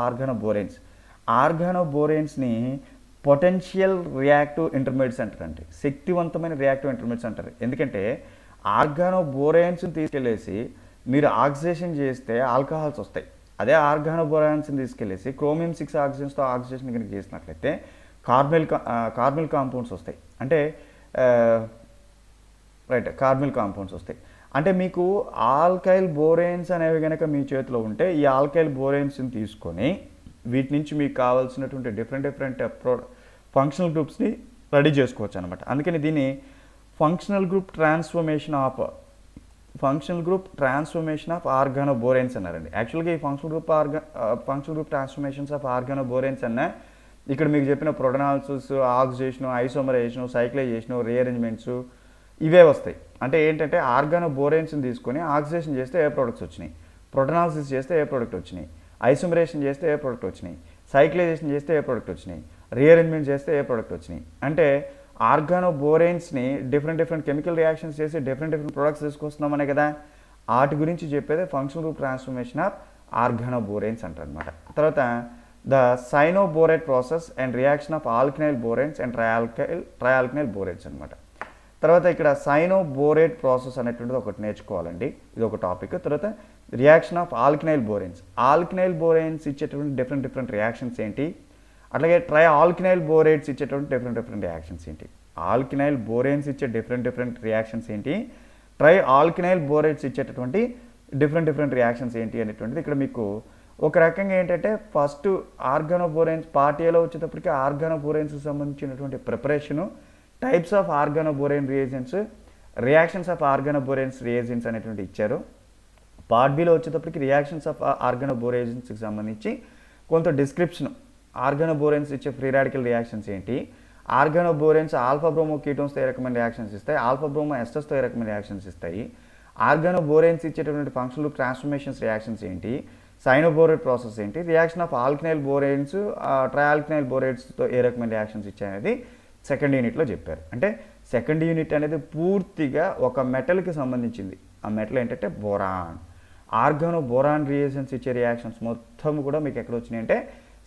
organo బోరేన్స్ని పొటెన్షియల్ రియాక్టివ్ ఇంటర్మీడియట్స్ అంటారండి, శక్తివంతమైన రియాక్టివ్ ఇంటర్మీడియట్స్ అంటారు. ఎందుకంటే ఆర్గానో బోరేన్స్ని తీసుకెళ్ళేసి మీరు ఆక్సిడేషన్ చేస్తే ఆల్కహాల్స్ వస్తాయి, అదే ఆర్గానో బోరాన్స్ని తీసుకెళ్ళేసి క్రోమియం 6 ఆక్సిజన్స్తో ఆక్సిడేషన్ కనుక చేసినట్లయితే కార్బల్ కాంపౌండ్స్ వస్తాయి, అంటే కార్బల్ కాంపౌండ్స్ వస్తాయి. అంటే మీకు ఆల్కైల్ బోరేన్స్ అనేవి కనుక మీ చేతిలో ఉంటే ఈ ఆల్కైల్ బోరేన్స్ని తీసుకొని వీటి నుంచి మీకు కావాల్సినటువంటి డిఫరెంట్ ఫంక్షనల్ గ్రూప్స్ని రెడీ చేసుకోవచ్చు అనమాట. అందుకని దీన్ని functional group transformation of organo boranes అన్నారండి. యాక్చువల్గా ఈ functional group transformations of organo boranes అన్న ఇక్కడ మీకు చెప్పిన ప్రొడనాలిసిస్, ఆక్సిడేషను, ఐసోమరైజేషను, సైక్లైజేషను, రీఅరేంజ్మెంట్స్ ఇవే వస్తాయి. అంటే ఏంటంటే ఆర్గానో బోరేన్స్ని తీసుకొని ఆక్సిడేషన్ చేస్తే ఏ ప్రోడక్ట్స్ వచ్చినాయి, ప్రొడనాలిసిస్ చేస్తే ఏ ప్రోడక్ట్ వచ్చినాయి, ఐసోమరేషన్ చేస్తే ఏ ప్రోడక్ట్ వచ్చినాయి, సైక్లైజేషన్ చేస్తే ఏ ప్రోడక్ట్ వచ్చినాయి, రీఅరేంజ్మెంట్ చేస్తే ఏ ప్రోడక్ట్ వచ్చినాయి. అంటే ఆర్గానో బోరేన్స్ని డిఫరెంట్ కెమికల్ రియాక్షన్స్ చేసి డిఫరెంట్ ప్రొడక్ట్స్ తీసుకొస్తున్నామనే కదా, వాటి గురించి చెప్పేది functional group transformation of organo boranes అంటారు అనమాట. తర్వాత the cyanoborate process and reaction of alkenyl boranes and trialkenyl boranes అనమాట. తర్వాత ఇక్కడ సైనోబోరేట్ ప్రాసెస్ అనేటువంటిది ఒకటి నేర్చుకోవాలండి, ఇది ఒక టాపిక్. తర్వాత రియాక్షన్ ఆఫ్ ఆల్కనైల్ బోరేన్స్ ఇచ్చేటువంటి డిఫరెంట్ రియాక్షన్స్ ఏంటి, అట్లాగే ఆల్కనైల్ బోరేట్స్ ఇచ్చేటువంటి డిఫరెంట్ రియాక్షన్స్ ఏంటి, ఆల్కనైల్ బోరేన్స్ ఇచ్చే డిఫరెంట్ రియాక్షన్స్ ఏంటి, ఆల్కనైల్ బోరేట్స్ ఇచ్చేటటువంటి డిఫరెంట్ రియాక్షన్స్ ఏంటి అనేటువంటిది ఇక్కడ మీకు ఒక రకంగా ఏంటంటే ఫస్ట్ ఆర్గానో బోరేన్స్ పార్ట్ ఏలో వచ్చేటప్పటికి ఆర్గానో బోరేన్స్కి సంబంధించినటువంటి preparation, types of organo borane reagents, reactions of organo boranes reagents అనేటువంటి ఇచ్చారు. పార్ట్ బిలో వచ్చేటప్పటికి రియాక్షన్స్ ఆఫ్ ఆర్గానో బోరేన్స్కి సంబంధించి కొంత డిస్క్రిప్షన్, ఆర్గానో బోరేన్స్ ఇచ్చే ఫ్రీ రాడికల్ రియాక్షన్స్ ఏంటి, ఆర్గానో బోరేన్స్ ఆల్ఫా బ్రోమో కీటోన్స్తో ఏ రకమైన రియాక్షన్స్ ఇస్తాయి, ఆల్ఫా బ్రోమో ఎస్టర్స్తో ఏ రకమైన రియాక్షన్స్ ఇస్తాయి, ఆర్గానో బోరేన్స్ ఇచ్చేటటువంటి ఫంక్షనల్ గ్రూప్ ట్రాన్స్ఫర్మేషన్స్ రియాక్షన్స్ ఏంటి, సైనోబోరేట్ ప్రాసెస్ ఏంటి, రియాక్షన్ ఆఫ్ ఆల్కనైల్ బోరేన్స్ ట్రయాల్కనైల్ బోరేట్స్తో ఏ రకమైన రియాక్షన్స్ ఇచ్చాయనేది సెకండ్ యూనిట్లో చెప్పారు. అంటే సెకండ్ యూనిట్ అనేది పూర్తిగా ఒక మెటల్కి సంబంధించింది. ఆ మెటల్ ఏంటంటే బోరాన్. ఆర్గానో బోరాన్ రియేజెంట్స్ ఇచ్చే రియాక్షన్స్ మొత్తం కూడా మీకు ఎక్కడ వచ్చినాయి అంటే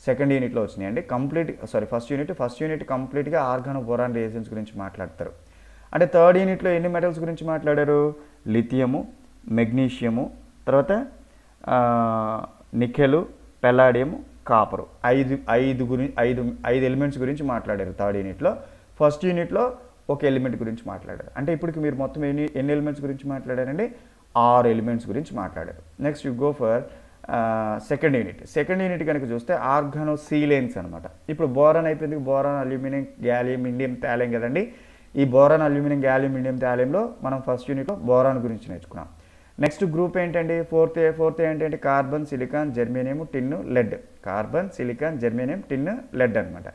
సెకండ్ యూనిట్లో వచ్చినాయండి. ఫస్ట్ యూనిట్ కంప్లీట్గా ఆర్గానో బోరాన్ రియేజెంట్స్ గురించి మాట్లాడతారు. అంటే థర్డ్ యూనిట్లో ఎన్ని మెటల్స్ గురించి మాట్లాడారు, లిథియము, మెగ్నీషియము, తర్వాత నికెలు, పెల్లాడియము, కాపరు, ఐదు ఎలిమెంట్స్ గురించి మాట్లాడారు థర్డ్ యూనిట్లో. ఫస్ట్ యూనిట్లో ఒక ఎలిమెంట్ గురించి మాట్లాడారు. అంటే ఇప్పటికి మీరు మొత్తం ఎన్ని ఎలిమెంట్స్ గురించి మాట్లాడారండి, 6 ఎలిమెంట్స్ గురించి మాట్లాడారు. Next you go for second unit కనుక చూస్తే ఆర్గానో సీలేన్స్ అనమాట. ఇప్పుడు బోరాన్ అయిపోయింది, బోరాన్, అల్యూమినియం, గ్యాలియం, ఇండియం తేలేం కదండి. ఈ బోరాన్ అల్యూమినియం గ్యాలియం ఇండియం థాలియంలో మనం ఫస్ట్ యూనిట్లో బోరాన్ గురించి నేర్చుకున్నాం. నెక్స్ట్ గ్రూప్ ఏంటండి, ఫోర్త్ ఏంటంటే కార్బన్, సిలికాన్, జెర్మేనియం, టిన్, లెడ్. కార్బన్, సిలికాన్, జెర్మేనియం, టిన్, లెడ్ అనమాట.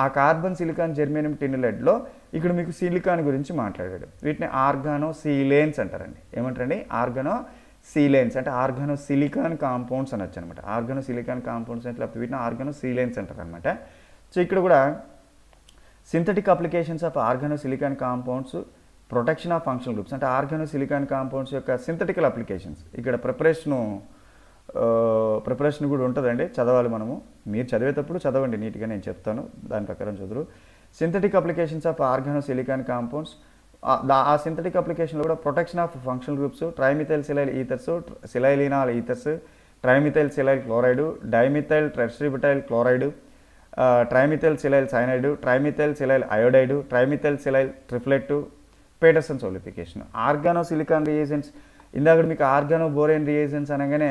ఆ కార్బన్, సిలికాన్, జెర్మేనియం, టిన్, లెడ్లో ఇక్కడ మీకు సిలికాన్ గురించి మాట్లాడాడు. వీటిని ఆర్గానో సీలేన్స్ అంటారండి. ఏమంటారండి, ఆర్గానో సీలేన్స్ అంటే ఆర్గానో సిలికాన్ కాంపౌండ్స్ అనొచ్చు అనమాట. ఆర్గానో సిలికాన్ కాంపౌండ్స్ అంటే వీటిని ఆర్గానో సీలేన్స్ అంటారు అనమాట. సో ఇక్కడ కూడా synthetic applications of organo silicon compounds, protection of functional groups అంటే ఆర్గానో సిలికాన్ కాంపౌండ్స్ యొక్క సింథటికల్ అప్లికేషన్స్. ఇక్కడ ప్రిపరేషన్ కూడా ఉంటుందండి, చదవాలి మనము. మీరు చదివేటప్పుడు చదవండి నీట్గా, నేను చెప్తాను దాని ప్రకారం చదువు. Synthetic applications of organo silicon compounds, ఆ సింథటిక్ అప్లికేషన్లో కూడా protection of functional groups, trimethyl silyl ethers, silyl enol ethers, trimethyl silyl chloride, dimethyl tetrabutyl chloride, trimethyl silyl cyanide, trimethyl silyl iodide, trimethyl silyl triplet, Peterson olefination. Organo silicon reagents, ఇందాక మీకు organo borane reagents అనగానే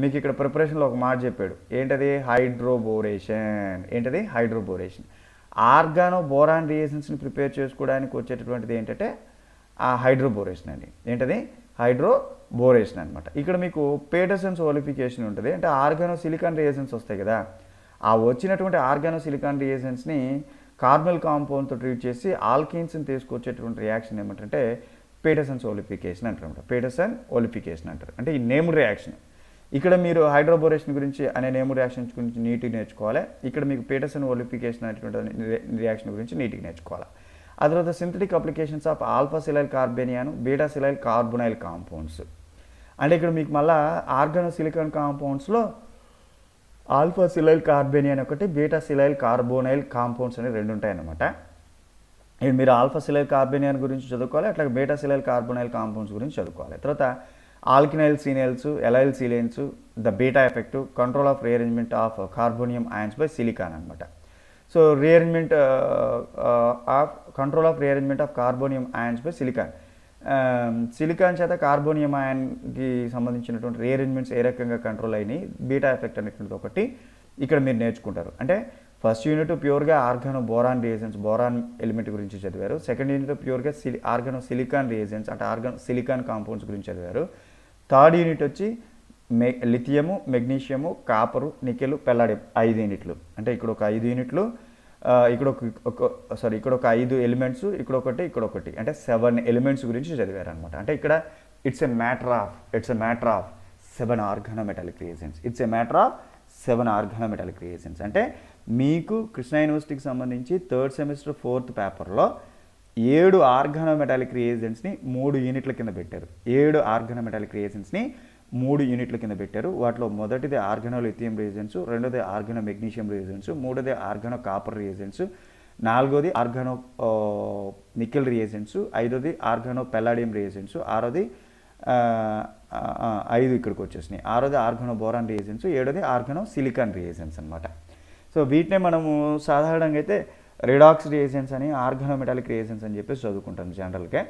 మీకు ఇక్కడ ప్రిపరేషన్లో ఒక మాట చెప్పాడు, ఏంటది, హైడ్రోబోరేషన్. ఏంటది, హైడ్రోబోరేషన్. ఆర్గానో బోరాన్ రియేజెంట్స్ని ప్రిపేర్ చేసుకోవడానికి వచ్చేటటువంటిది ఏంటంటే ఆ హైడ్రోబోరేషన్ అండి. ఏంటది, హైడ్రోబోరేషన్ అనమాట. ఇక్కడ మీకు పీటర్సన్ సోలిఫికేషన్ ఉంటుంది. అంటే ఆర్గానో సిలికాన్ రియేజెంట్స్ వస్తాయి కదా, ఆ వచ్చినటువంటి ఆర్గానో సిలికాన్ రియేజెంట్స్ని కార్బనల్ కాంపౌండ్తో ట్రీట్ చేసి ఆల్కీన్స్ని తీసుకొచ్చేటువంటి రియాక్షన్ ఏమంటే పీటర్సన్ సోలిఫికేషన్ అంటారు. పీటర్సన్ ఓలిఫికేషన్ అంటారు. అంటే ఈ నేమ్డ్ రియాక్షన్. ఇక్కడ మీరు హైడ్రోబోరేషన్ గురించి అనే నేమ్డ్ రియాక్షన్ గురించి నీట్గా నేర్చుకోవాలి. ఇక్కడ మీకు పీటర్సన్ ఓలిఫికేషన్ అనేటువంటి రియాక్షన్ గురించి నీట్గా నేర్చుకోవాలి. ఆ తర్వాత synthetic applications of alpha silyl carbanion, beta silyl carbonyl compounds. అంటే ఇక్కడ మీకు మళ్ళీ ఆర్గానో సిలికాన్ కాంపౌండ్స్లో ఆల్ఫా సిలైల్ కార్బేనియన్ ఒకటి, బీటా సిలైల్ కార్బోనైల్ కాంపౌండ్స్ అనేవి రెండు ఉంటాయన్నమాట. ఇది మీరు ఆల్ఫా సిలైల్ కార్బేనియన్ గురించి చదువుకోవాలి, అట్లాగే బీటా సిలైల్ కార్బోనైల్ కాంపౌండ్స్ గురించి చదువుకోవాలి. తర్వాత alkenyl silanes, allyl silanes, the beta effect, control of rearrangement of carbonium ions by silicon అనమాట. So rearrangement of control of rearrangement of carbonium ions by silicon. Silicon చేత carbonium అయాన్కి సంబంధించినటువంటి rearrangements ఏ రకంగా control అయినాయి, beta effect అనేటువంటిది ఒకటి ఇక్కడ మీరు నేర్చుకుంటారు. అంటే ఫస్ట్ యూనిట్ ప్యూర్గా organo boron reagents, boron element గురించి చదివారు. సెకండ్ యూనిట్ ప్యూర్గా ఆర్గానో సిలికాన్ రియేజెంట్స్ అంటే ఆర్గానో సిలికాన్ కాంపౌండ్స్ గురించి చదివారు. థర్డ్ యూనిట్ వచ్చి లిథియము, మెగ్నీషియము, కాపరు, నికెల్, పెల్లాడియం 5 యూనిట్లు. అంటే ఇక్కడ ఒక 5 యూనిట్లు, ఇక్కడ ఒక 5 ఎలిమెంట్స్, ఇక్కడ ఒకటి అంటే 7 ఎలిమెంట్స్ గురించి చదివారు అనమాట. అంటే ఇక్కడ it's a matter of 7 organometallic reagents. It's a matter of 7 organometallic reagents. అంటే మీకు కృష్ణా యూనివర్సిటీకి సంబంధించి థర్డ్ సెమిస్టర్ 4th పేపర్లో 7 ఆర్గానోమెటాలిక్ రియేజెంట్స్ని 3 యూనిట్ల కింద పెట్టారు. 7 ఆర్గానోమెటాలిక్ రియేజెంట్స్ని 3 యూనిట్ల కింద పెట్టారు. వాటిలో మొదటిది ఆర్గానో లిథియం రియేజెంట్స్, రెండోది ఆర్గానో మెగ్నీషియం రియేజెంట్స్, మూడోది ఆర్గానో కాపర్ రియేజెంట్స్, నాలుగోది ఆర్గానో నికెల్ రియేజెంట్స్, ఐదోది ఆర్గానో పెల్లాడియం రియేజెంట్స్, ఆరోది 5 ఇక్కడికి వచ్చేసినాయి. ఆరోది ఆర్గానో బోరాన్ రియేజెంట్స్, ఏడోది ఆర్గానో సిలికాన్ రియేజెంట్స్ అనమాట. సో వీటినే మనము సాధారణంగా అయితే రిడాక్స్ రియేజెంట్స్ అని, ఆర్గానోమెటాలిక్ రియేజెంట్స్ అని చెప్పేసి చదువుకుంటాం జనరల్గా.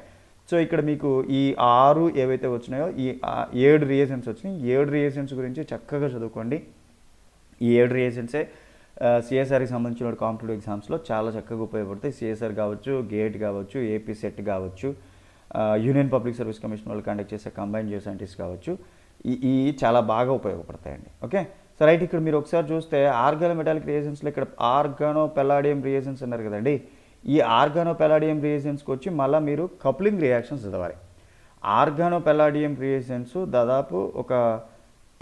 సో ఇక్కడ మీకు ఈ 6 ఏవైతే వచ్చినాయో, ఈ 7 రియేజెంట్స్ వచ్చినాయి. 7 రియేజెంట్స్ గురించి చక్కగా చదువుకోండి. ఈ 7 రియేజెంట్సే సిఎస్ఆర్కి సంబంధించిన కాంపిటేటివ్ ఎగ్జామ్స్లో చాలా చక్కగా ఉపయోగపడతాయి. సిఎస్ఆర్ కావచ్చు, గేట్ కావచ్చు, ఏపీ సెట్ కావచ్చు, యూనియన్ పబ్లిక్ సర్వీస్ కమిషన్ వాళ్ళు కండక్ట్ చేసే కంబైన్ జియో సైంటిస్ట్ కావచ్చు, ఈ చాలా బాగా ఉపయోగపడతాయండి. Okay, so right. ఇక్కడ మీరు ఒకసారి చూస్తే ఆర్గానోమెటాలిక్ రియేజెంట్స్లో ఇక్కడ ఆర్గానో పెల్లాడియం రియేజెంట్స్ అన్నారు కదండి. ఈ ఆర్గానో పెల్లాడియం రియేజెంట్స్కి వచ్చి మళ్ళీ మీరు కప్లింగ్ రియాక్షన్స్ చదవాలి. ఆర్గానో పెల్లాడియం రియేజెంట్స్ దాదాపు ఒక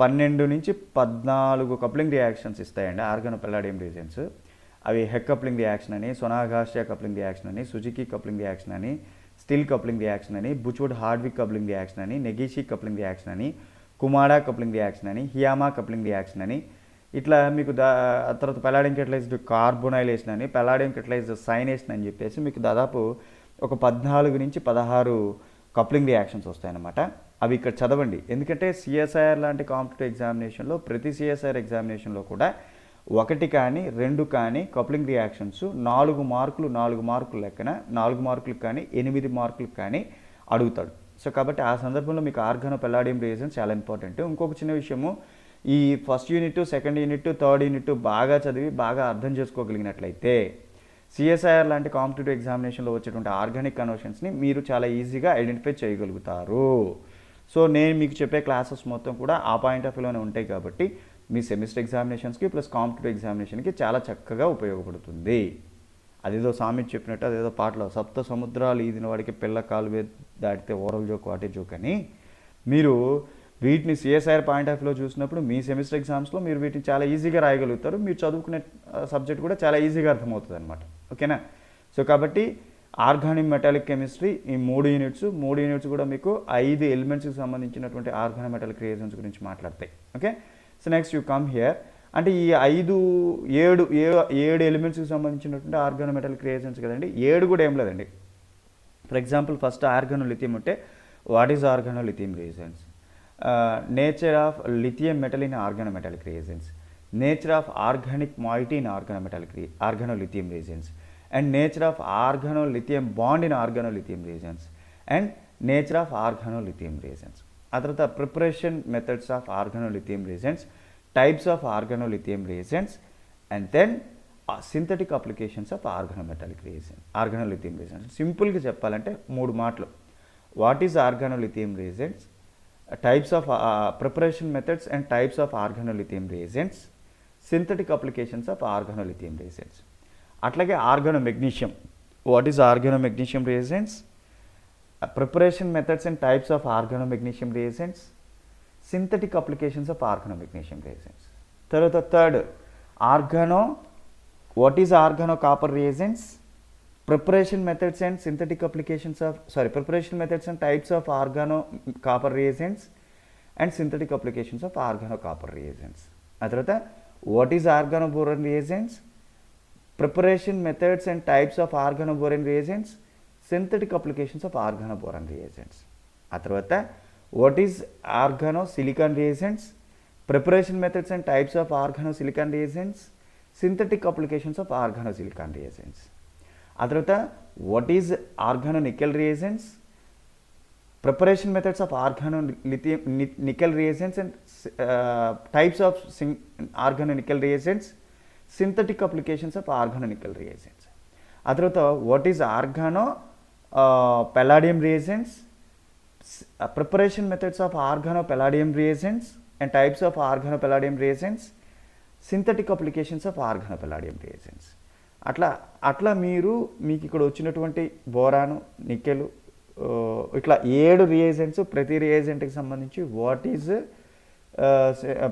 12 నుంచి 14 కప్లింగ్ రియాక్షన్స్ ఇస్తాయండి ఆర్గానో పెల్లాడియం రియేజెంట్స్. అవి హెక్ కప్లింగ్ రియాక్షన్ అని, సొనాగాషియా కప్లింగ్ రియాక్షన్ అని, సుజుకి కప్లింగ్ రియాక్షన్ అని, స్టీల్ కప్లింగ్ రియాక్షన్ అని, బుచ్వుడ్ హార్డ్విక్ కప్లింగ్ రియాక్షన్ అని, నెగిషి కప్లింగ్ రియాక్షన్ అని, కుమాడా కప్లింగ్ రియాక్షన్ అని, హియామా కప్లింగ్ రియాక్షన్ అని, ఇట్లా మీకు తర్వాత పెల్లాడియం కెటలైజ్డ్ కార్బొనైలేషన్ అని, పెల్లాడియం కెటలైజ్డ్ సైనేషన్ అని చెప్పేసి మీకు దాదాపు ఒక 14 నుంచి 16 కప్లింగ్ రియాక్షన్స్ వస్తాయన్నమాట. అవి ఇక్కడ చదవండి. ఎందుకంటే సిఎస్ఐఆర్ లాంటి కాంపిటేటివ్ ఎగ్జామినేషన్లో, ప్రతి సిఎస్ఐఆర్ ఎగ్జామినేషన్లో కూడా 1 కానీ 2 కానీ కప్లింగ్ రియాక్షన్స్ 4 మార్కులు లెక్కన 4 మార్కులకు కానీ 8 మార్కులకు కానీ అడుగుతాడు. సో కాబట్టి ఆ సందర్భంలో మీకు ఆర్గానో పెల్లాడియం రియేజెంట్స్ చాలా ఇంపార్టెంట్. ఇంకొక చిన్న విషయము, ఈ first unit, second unit, third unit బాగా చదివి బాగా అర్థం చేసుకోగలిగినట్లయితే సిఎస్ఐఆర్ లాంటి కాంపిటేటివ్ ఎగ్జామినేషన్లో వచ్చేటువంటి ఆర్గానిక్ కన్వర్షన్స్ని మీరు చాలా ఈజీగా ఐడెంటిఫై చేయగలుగుతారు. సో నేను మీకు చెప్పే క్లాసెస్ మొత్తం కూడా ఆ పాయింట్ ఆఫ్ వ్యూలోనే ఉంటాయి కాబట్టి మీ సెమిస్టర్ ఎగ్జామినేషన్స్కి ప్లస్ కాంపిటేటివ్ ఎగ్జామినేషన్కి చాలా చక్కగా ఉపయోగపడుతుంది. అదేదో సామెత చెప్పినట్టు, అదేదో పాటలో సప్త సముద్రాలు ఈదిన వాడికి పిల్ల కాలువే దాటితే ఓరల్ జోక్ వాటే జోక్ అని, మీరు వీటిని సిఎస్ఐఆర్ పాయింట్ ఆఫ్ వ్యూలో చూసినప్పుడు మీ సెమిస్టర్ ఎగ్జామ్స్లో మీరు వీటిని చాలా ఈజీగా రాయగలుగుతారు. మీరు చదువుకునే సబ్జెక్ట్ కూడా చాలా ఈజీగా అర్థమవుతుంది అనమాట. ఓకేనా? సో కాబట్టి ఆర్గానిక్ మెటాలిక్ కెమిస్ట్రీ ఈ 3 యూనిట్స్ కూడా మీకు 5 ఎలిమెంట్స్కి సంబంధించినటువంటి ఆర్గానిక్ మెటాలిక్ రియేజన్స్ గురించి మాట్లాడతాయి. Okay, so next you come here. అంటే ఈ 7 ఎలిమెంట్స్కి సంబంధించినటువంటి ఆర్గానిక్ మెటాలిక్ రియేజన్స్ కదండి. 7 కూడా ఏం లేదండి. ఫర్ ఎగ్జాంపుల్ ఫస్ట్ ఆర్గానోలిథియం ఉంటే what is organolithium reagents, nature of lithium metal in organometallic reagents, nature of organic moiety in organolithium reagents, and nature of organolithium bond in organolithium reagents, and nature of organolithium reagents. ఆ తర్వాత preparation methods of organolithium reagents, types of organolithium reagents, and then synthetic applications of organolithium reagents. సింపుల్గా చెప్పాలంటే 3 మాటలు: what is organolithium reagents, types of preparation methods and types of organolithium reagents, synthetic applications of organolithium reagents. అట్లాగే organomagnesium, what is organomagnesium reagents, preparation methods and types of organomagnesium reagents, synthetic applications of organomagnesium reagents. తర్వాత third what is organo copper reagents, preparation methods and synthetic applications of preparation methods and types of organo copper reagents and synthetic applications of organo copper reagents. ఆ తర్వాత what is organo boron reagents, preparation methods and types of organoboron reagents, synthetic applications of organoboron reagents. ఆ తర్వాత what is organosilicon reagents, preparation methods and types of organosilicon reagents, synthetic applications of organosilicon reagents. ఆ తర్వాత what is organonickel reagents, preparation methods of organonickel reagents and types of organonickel reagents, synthetic applications of organonickel reagents. ఆ తర్వాత what is organo palladium reagents, preparation methods of organo palladium reagents and types of organo palladium reagents, synthetic applications of organo palladium reagents. అట్లా మీకు ఇక్కడ వచ్చినటువంటి బోరాను, నికెలు, ఇట్లా 7 reagents, ప్రతి రియేజెంట్కి సంబంధించి what is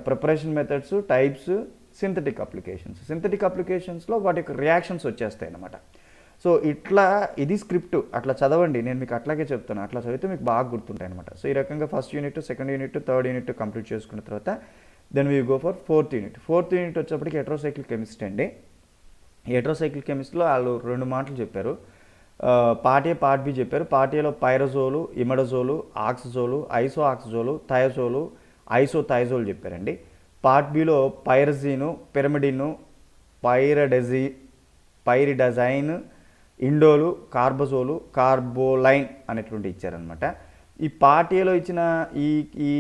preparation methods, types, synthetic అప్లికేషన్స్లో వాటి యొక్క రియాక్షన్స్ వచ్చేస్తాయి అన్నమాట. సో ఇట్లా ఇది స్క్రిప్ట్, అట్లా చదవండి. నేను మీకు అట్లాగే చెప్తాను, అట్లా చదివితే మీకు బాగా గుర్తుంటాయి అనమాట. సో ఈ రకంగా first unit, second unit, third unit complete చేసుకున్న తర్వాత then we go for fourth unit వచ్చేప్పటికి హెట్రోసైక్లిక్ కెమిస్ట్రీ అండి. హెట్రోసైక్లిక్ కెమిస్ట్రీలో వాళ్ళు 2 మాటలు చెప్పారు. పార్ట్ ఏ, పార్ట్ బి చెప్పారు. పార్ట్ ఏలో పైరజోలు, ఇమడజోలు, ఆక్సిజోలు, ఐసోఆక్సిజోలు, థయోజోలు, ఐసోథైజోలు చెప్పారండి. పార్ట్ బిలో పైరజీను, పిరమిడిను, పైరిడజైన్, ఇండోలు, కార్బజోలు, కార్బోలైన్ అనేటువంటి ఇచ్చారనమాట. ఈ పార్ట్ ఏలో ఇచ్చిన ఈ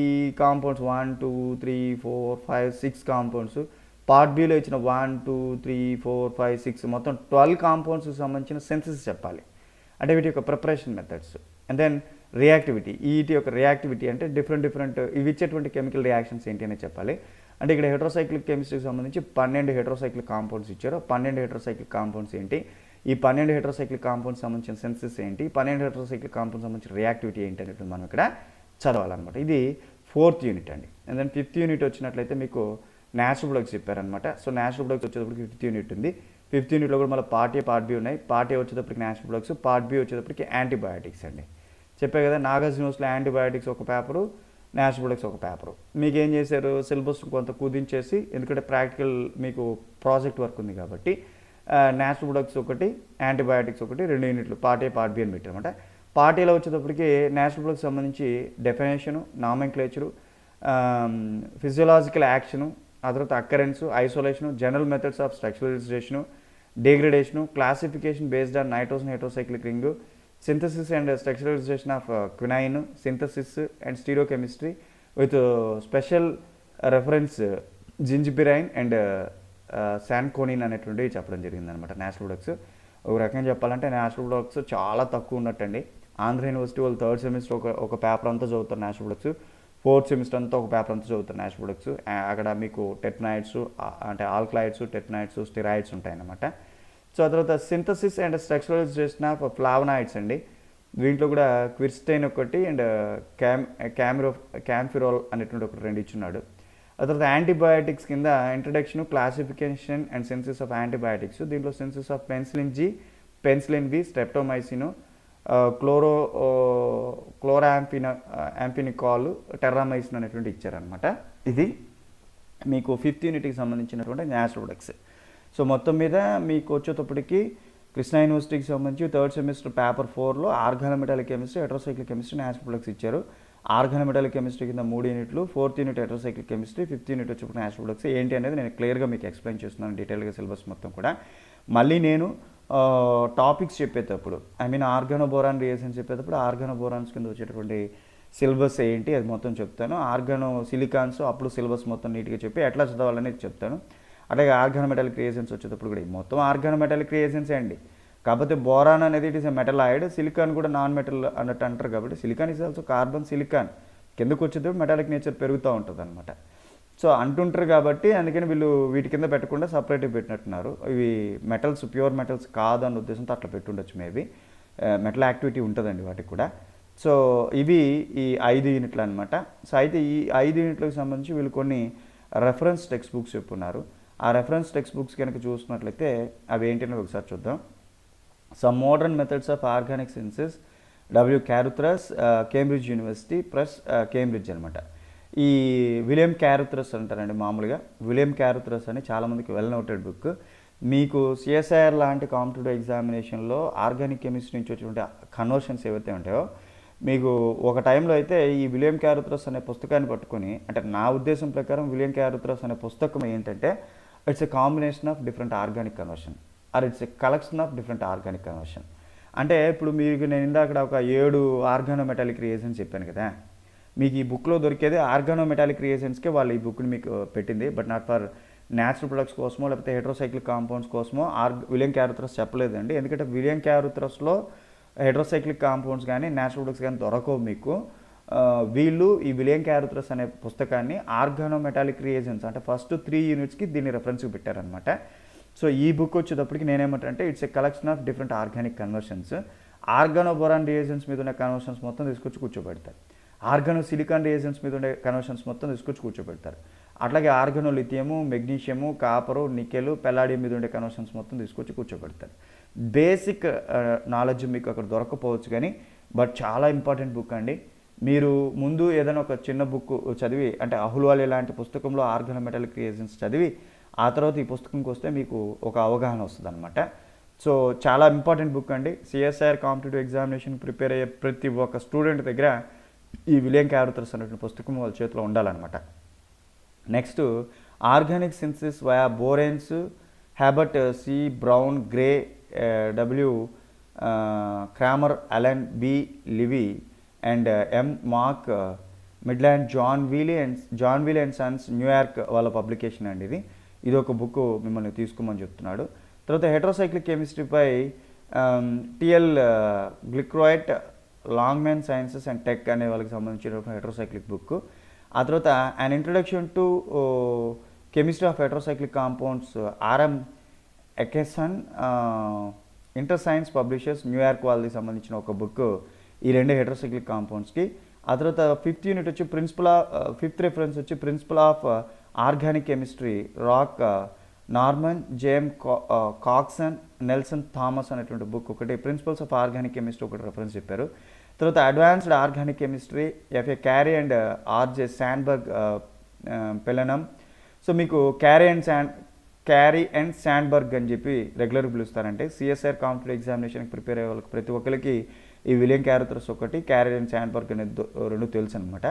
కాంపౌండ్స్ 1 2 3 4 5 6 కాంపౌండ్స్, పార్ట్ బిలో ఇచ్చిన 1 2 3 4 5 6 మొత్తం 12 కాంపౌండ్స్కి సంబంధించిన సెన్సెస్ చెప్పాలి. అంటే వీటి యొక్క preparation methods and then reactivity. వీటి యొక్క రియాక్టివిటీ అంటే డిఫరెంట్ ఇవి ఇచ్చేటువంటి కెమికల్ రియాక్షన్స్ ఏంటి అనేది చెప్పాలి. అంటే ఇక్కడ హెట్రోసైక్లిక్ కెమిస్ట్రీకి సంబంధించి 12 హెట్రోసైక్లిక్ కాంపౌండ్స్ ఇచ్చారు. 12 హెట్రోసైక్లిక్ కాంపౌండ్స్ ఏంటి, ఈ 12 హెట్రోసైక్లిక్ కాంపౌండ్స్ సంబంధించిన సెన్సెస్ ఏంటి, 12 హెట్రోసైక్లిక్ కాంపౌండ్స్ సంబంధించిన రియాక్టివిటీ ఏంటి అనేది మనం ఇక్కడ చదవాలన్నమాట. ఇది 4th యూనిట్ అండి. అండ్ దెన్ 5th యూనిట్ వచ్చినట్లయితే మీకు న్యాచురల్ ప్రొడక్ట్స్ చెప్పారనమాట. సో న్యాచురల్ ప్రొడక్ట్స్ వచ్చేటప్పటికి 5th యూనిట్ ఉంది. 5th యూనిట్లో కూడా మళ్ళీ పార్ట్ ఏ, పార్ట్ బి ఉన్నాయి. పార్ట్ ఏ వచ్చేటప్పటికి న్యాచురల్ ప్రొడక్ట్స్, పార్ట్ బి వచ్చేటప్పటికి యాంటీబయాటిక్స్ అండి. చెప్పే కదా, నాగార్జునస్లో యాంటీబయాటిక్స్ ఒక పేపరు, న్యాచురల్ ప్రొడక్ట్స్ ఒక పేపరు. మీకు ఏం చేశారు, సిలబస్ కొంత కుదించేసి, ఎందుకంటే ప్రాక్టికల్ మీకు ప్రాజెక్ట్ వర్క్ ఉంది కాబట్టి న్యాచురల్ ప్రొడక్ట్స్ ఒకటి, యాంటీబయాటిక్స్ ఒకటి, 2 యూనిట్లు పార్ట్ ఏ, పార్ట్ బి అని పెట్టారనమాట. పార్ట్ ఏలో వచ్చేటప్పటికి న్యాచురల్ ప్రొడక్ట్స్ సంబంధించి డెఫినేషను, నామెన్క్లేచరు, ఫిజియోలాజికల్ యాక్షను, ఆ తర్వాత occurrence, isolation, general methods of structuralization, degradation, classification based on nitrogen heterocyclic ring, synthesis and structuralization of quinine, synthesis and stereochemistry with special reference gingiberine and sanconine అనేటువంటివి చెప్పడం జరిగింది అనమాట natural products. ఒక రకంగా చెప్పాలంటే natural products చాలా తక్కువ ఉన్నట్టండి. Andhra university వాళ్ళు థర్డ్ సెమిస్టర్ ఒక పేపర్ అంతా చదువుతారు న్యాచురల్ ప్రొడక్ట్స్, ఫోర్త్ సెమిస్టర్ అంతా ఒక పేపర్ అంతా చదువుతారు న్యాచురల్ ప్రొడక్ట్స్. అక్కడ మీకు టెట్నాయిడ్స్ అంటే ఆల్కలాయిడ్స్, టెట్నాయిడ్స్, స్టెరాయిడ్స్ ఉంటాయన్నమాట. సో ఆ తర్వాత సింథసిస్ అండ్ స్ట్రక్చరలైజేషన్ ఆఫ్ ఫ్లావనాయిడ్స్ అండి. దీంట్లో కూడా క్విర్స్టైన్ ఒకటి అండ్ క్యాంఫిరోల్ అనేటువంటి ఒకటి 2 ఇచ్చున్నాడు. ఆ తర్వాత యాంటీబయాటిక్స్ కింద introduction, classification and synthesis of antibiotics. దీంట్లో synthesis of penicillin G, penicillin B, streptomycin, amphenicol, terramycin అనేటువంటి ఇచ్చారనమాట. ఇది మీకు 5th యూనిట్కి సంబంధించినటువంటి న్యాచురల్ ప్రొడక్ట్స్. సో మొత్తం మీద మీకు వచ్చేటప్పటికి కృష్ణా యూనివర్సిటీకి సంబంధించి థర్డ్ సెమిస్టర్ పేపర్ 4లో organometallic chemistry, heterocyclic chemistry, natural products ఇచ్చారు. ఆర్గానోమెటాలిక్ కెమిస్ట్రీ కింద 3 యూనిట్లు, 4th unit heterocyclic chemistry, 5th unit వచ్చి న్యాచురల్ ప్రొడక్ట్స్ ఏంటి అనేది నేను క్లియర్గా మీకు ఎక్స్ప్లెయిన్ చేస్తున్నాను డీటెయిల్గా సిలబస్ మొత్తం కూడా. మళ్ళీ నేను టాపిక్స్ చెప్పేటప్పుడు ఆర్గానోబోరాన్ రియేషన్స్ చెప్పేటప్పుడు ఆర్గానోబోరాన్స్ కింద వచ్చేటటువంటి సిలబస్ ఏంటి అది మొత్తం చెప్తాను. ఆర్గానో సిలికాన్స్ అప్పుడు సిలబస్ మొత్తం నీట్గా చెప్పి ఎట్లా చదవాలనేది చెప్తాను. అలాగే ఆర్గానోమెటాలిక్ రియేషన్స్ వచ్చేటప్పుడు కూడా మొత్తం ఆర్గానోమెటాలిక్ రియేషన్స్ అండి. కాకపోతే బోరాన్ అనేది it is a metalloid, silicon కూడా నాన్ మెటల్ అన్నట్టు అంటారు. కాబట్టి silicon is also carbon, silicon కిందకు వచ్చేటప్పుడు మెటాలిక్ నేచర్ పెరుగుతూ ఉంటుంది అనమాట. సో అంటుంటారు కాబట్టి అందుకని వీళ్ళు వీటి కింద పెట్టకుండా సపరేట్గా పెట్టినట్టున్నారు. ఇవి మెటల్స్, ప్యూర్ మెటల్స్ కాదన్న ఉద్దేశంతో అట్లా పెట్టుండొచ్చు. మేబీ మెటల్ యాక్టివిటీ ఉంటుందండి వాటికి కూడా. సో ఇవి ఈ 5 యూనిట్లు అనమాట. సో అయితే ఈ 5 యూనిట్లకు సంబంధించి వీళ్ళు కొన్ని రెఫరెన్స్ టెక్స్ట్ బుక్స్ చెప్పున్నారు. ఆ రెఫరెన్స్ టెక్స్ట్ బుక్స్ కనుక చూసినట్లయితే అవి ఏంటనేది ఒకసారి చూద్దాం. Some modern methods of organic synthesis, W Carruthers, Cambridge University press Cambridge అనమాట. ఈ విలియం క్యారుథ్రస్ అంటారండి. మామూలుగా విలియం క్యారుథ్రస్ అని చాలామందికి వెల్ నోటెడ్ బుక్. మీకు సిఎస్ఐఆర్ లాంటి కాంపిటేటివ్ ఎగ్జామినేషన్లో ఆర్గానిక్ కెమిస్ట్రీ నుంచి వచ్చేటువంటి కన్వర్షన్స్ ఏవైతే ఉంటాయో మీకు ఒక టైంలో అయితే ఈ విలియం క్యారుథ్రస్ అనే పుస్తకాన్ని పట్టుకొని, అంటే నా ఉద్దేశం ప్రకారం విలియం క్యారుథ్రస్ అనే పుస్తకం ఏంటంటే it's a combination of different organic conversion or it's a collection of different organic conversion. అంటే ఇప్పుడు మీకు నేను ఇందాక ఒక 7 ఆర్గానోమెటాలిక్ రియేషన్స్ చెప్పాను కదా, మీకు ఈ బుక్లో దొరికేది ఆర్గానోమెటాలిక్ రియేషన్స్కే వాళ్ళు ఈ బుక్ని మీకు పెట్టింది. But not for natural products కోసమో లేకపోతే హెటరోసైక్లిక్ కాంపౌండ్స్ కోసమో విలియం క్యారుథ్రస్ చెప్పలేదండి. ఎందుకంటే విలియం క్యారుథ్రస్లో హెటరోసైక్లిక్ కాంపౌండ్స్ కానీ న్యాచురల్ ప్రొడక్ట్స్ కానీ దొరకవు మీకు. వీళ్ళు ఈ విలియం క్యారుథ్రస్ అనే పుస్తకాన్ని ఆర్గానోమెటాలిక్ రియేజన్స్ అంటే ఫస్ట్ 3 యూనిట్స్కి దీన్ని రెఫరెన్స్కి పెట్టారనమాట. సో ఈ బుక్ వచ్చేటప్పటికి నేనేమంటే it's a collection of different organic conversions. Organoboron reagents మీద ఉన్న కన్వర్షన్స్ మొత్తం తీసుకొచ్చి కూర్చోబెడతారు. ఆర్గానో సిలికాన్ రియేజన్స్ మీద ఉండే కన్వర్షన్స్ మొత్తం తీసుకొచ్చి కూర్చోబెడతారు. అట్లాగే ఆర్గానో లిథియము, మెగ్నీషియము, కాపరు, నికెలు, పెల్లాడియం మీద ఉండే కన్వర్షన్స్ మొత్తం తీసుకొచ్చి కూర్చోబెడతారు. బేసిక్ నాలెడ్జ్ మీకు అక్కడ దొరకపోవచ్చు కానీ బట్ చాలా ఇంపార్టెంట్ బుక్ అండి. మీరు ముందు ఏదైనా ఒక చిన్న బుక్ చదివి, అంటే అహుల్వాలి లాంటి పుస్తకంలో ఆర్గానోమెటాలిక్ రియేజన్స్ చదివి ఆ తర్వాత ఈ పుస్తకంకి వస్తే మీకు ఒక అవగాహన వస్తుంది అనమాట. సో చాలా ఇంపార్టెంట్ బుక్ అండి. సిఎస్ఐఆర్ కాంపిటేటివ్ ఎగ్జామినేషన్ ప్రిపేర్ అయ్యే ప్రతి ఒక్క స్టూడెంట్ దగ్గర ఈ విలియం క్యారుథ్రస్ అనేటువంటి పుస్తకం వాళ్ళ చేతిలో ఉండాలన్నమాట. Next organic synthesis via boranes, Herbert C Brown, Gray, W Kramer, Allen B Levy and M Mark Midland, John Wiley and Sons, New York వాళ్ళ పబ్లికేషన్ అండి ఇది ఒక బుక్ మిమ్మల్ని తీసుకోమని చెప్తున్నాడు. తర్వాత హెటరోసైక్లిక్ కెమిస్ట్రీపై TL Gilchrist, Longman sciences and tech అనే వాళ్ళకి సంబంధించిన హెటరోసైక్లిక్ బుక్. ఆ తర్వాత an introduction to chemistry of heterocyclic compounds, RM Acheson, inter science publishers, New York వాళ్ళకి సంబంధించిన ఒక బుక్ ఈ 2 హెటరోసైక్లిక్ కాంపౌండ్స్కి. ఆ తర్వాత 5th యూనిట్ వచ్చి ఫిఫ్త్ రెఫరెన్స్ వచ్చి principle of organic chemistry, rock, Norman, James Coxon, Nelson Thomas అనేటువంటి బుక్ ఒకటి. ప్రిన్సిపల్స్ ఆఫ్ ఆర్గానిక్ కెమిస్ట్రీ ఒకటి రెఫరెన్స్ చెప్పారు. తర్వాత advanced organic chemistry, FA Carey and RJ Sundberg Plenum. So మీకు క్యారీ అండ్ శాండ్బర్గ్ అని చెప్పి రెగ్యులర్గా పిలుస్తారంటే సిఎస్ఐఆర్ కాంపిటేటివ్ ఎగ్జామినేషన్కి ప్రిపేర్ అయ్యే వాళ్ళకి ప్రతి ఒక్కరికి ఈ విలియం క్యారుథ్రస్ ఒకటి, క్యారీ అండ్ శాండ్బర్గ్ అనేది 2 తెలుసు అనమాట.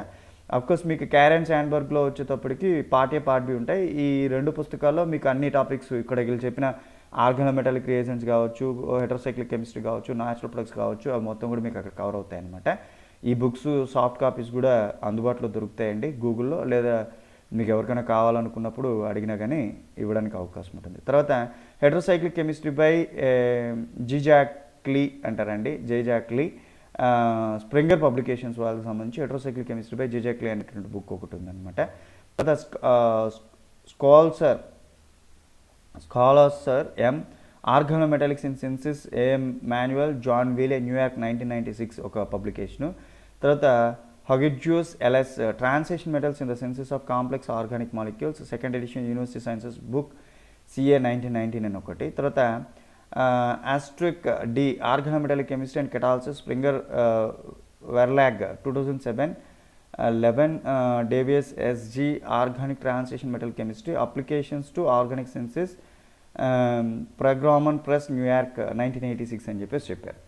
అఫ్కోర్స్ మీకు క్యారీ అండ్ శాండ్బర్గ్లో వచ్చేటప్పటికి పార్ట్ ఏ పార్ట్ బి ఉంటాయి. ఈ 2 పుస్తకాల్లో మీకు అన్ని టాపిక్స్ ఇక్కడ వీళ్ళు చెప్పిన ఆర్గానోమెటాలిక్ రియేజన్స్ కావచ్చు, హెటరోసైక్లిక్ కెమిస్ట్రీ కావచ్చు, న్యాచురల్ ప్రొడక్ట్స్ కావచ్చు, అవి మొత్తం కూడా మీకు అక్కడ కవర్ అవుతాయి అనమాట. ఈ బుక్స్ సాఫ్ట్ కాపీస్ కూడా అందుబాటులో దొరుకుతాయండి గూగుల్లో, లేదా మీకు ఎవరికైనా కావాలనుకున్నప్పుడు అడిగినా కానీ ఇవ్వడానికి అవకాశం ఉంటుంది. తర్వాత హెట్రోసైక్లిక్ కెమిస్ట్రీ బై జిజాక్లీ అంటారండి, జేజాక్లీ. స్ప్రింగర్ పబ్లికేషన్స్ వాళ్ళకి సంబంధించి హెట్రోసైక్లిక్ కెమిస్ట్రీ బై జిజాక్లీ అనేటువంటి బుక్ ఒకటి ఉందన్నమాట. తర్వాత Schlosser M organometallics in synthesis AM manual John Wiley New York 1996 ఒక పబ్లికేషను. తర్వాత Hegedus LS transition metals in the synthesis of complex organic molecules, second edition university sciences book CA 1919 అని ఒకటి. తర్వాత Astruc D organometallic chemistry and catalysis Springer Verlag 2007. 11 Davies SG organic transition metal chemistry applications to organic synthesis Pergamon press New York 1986 అని చెప్పారు.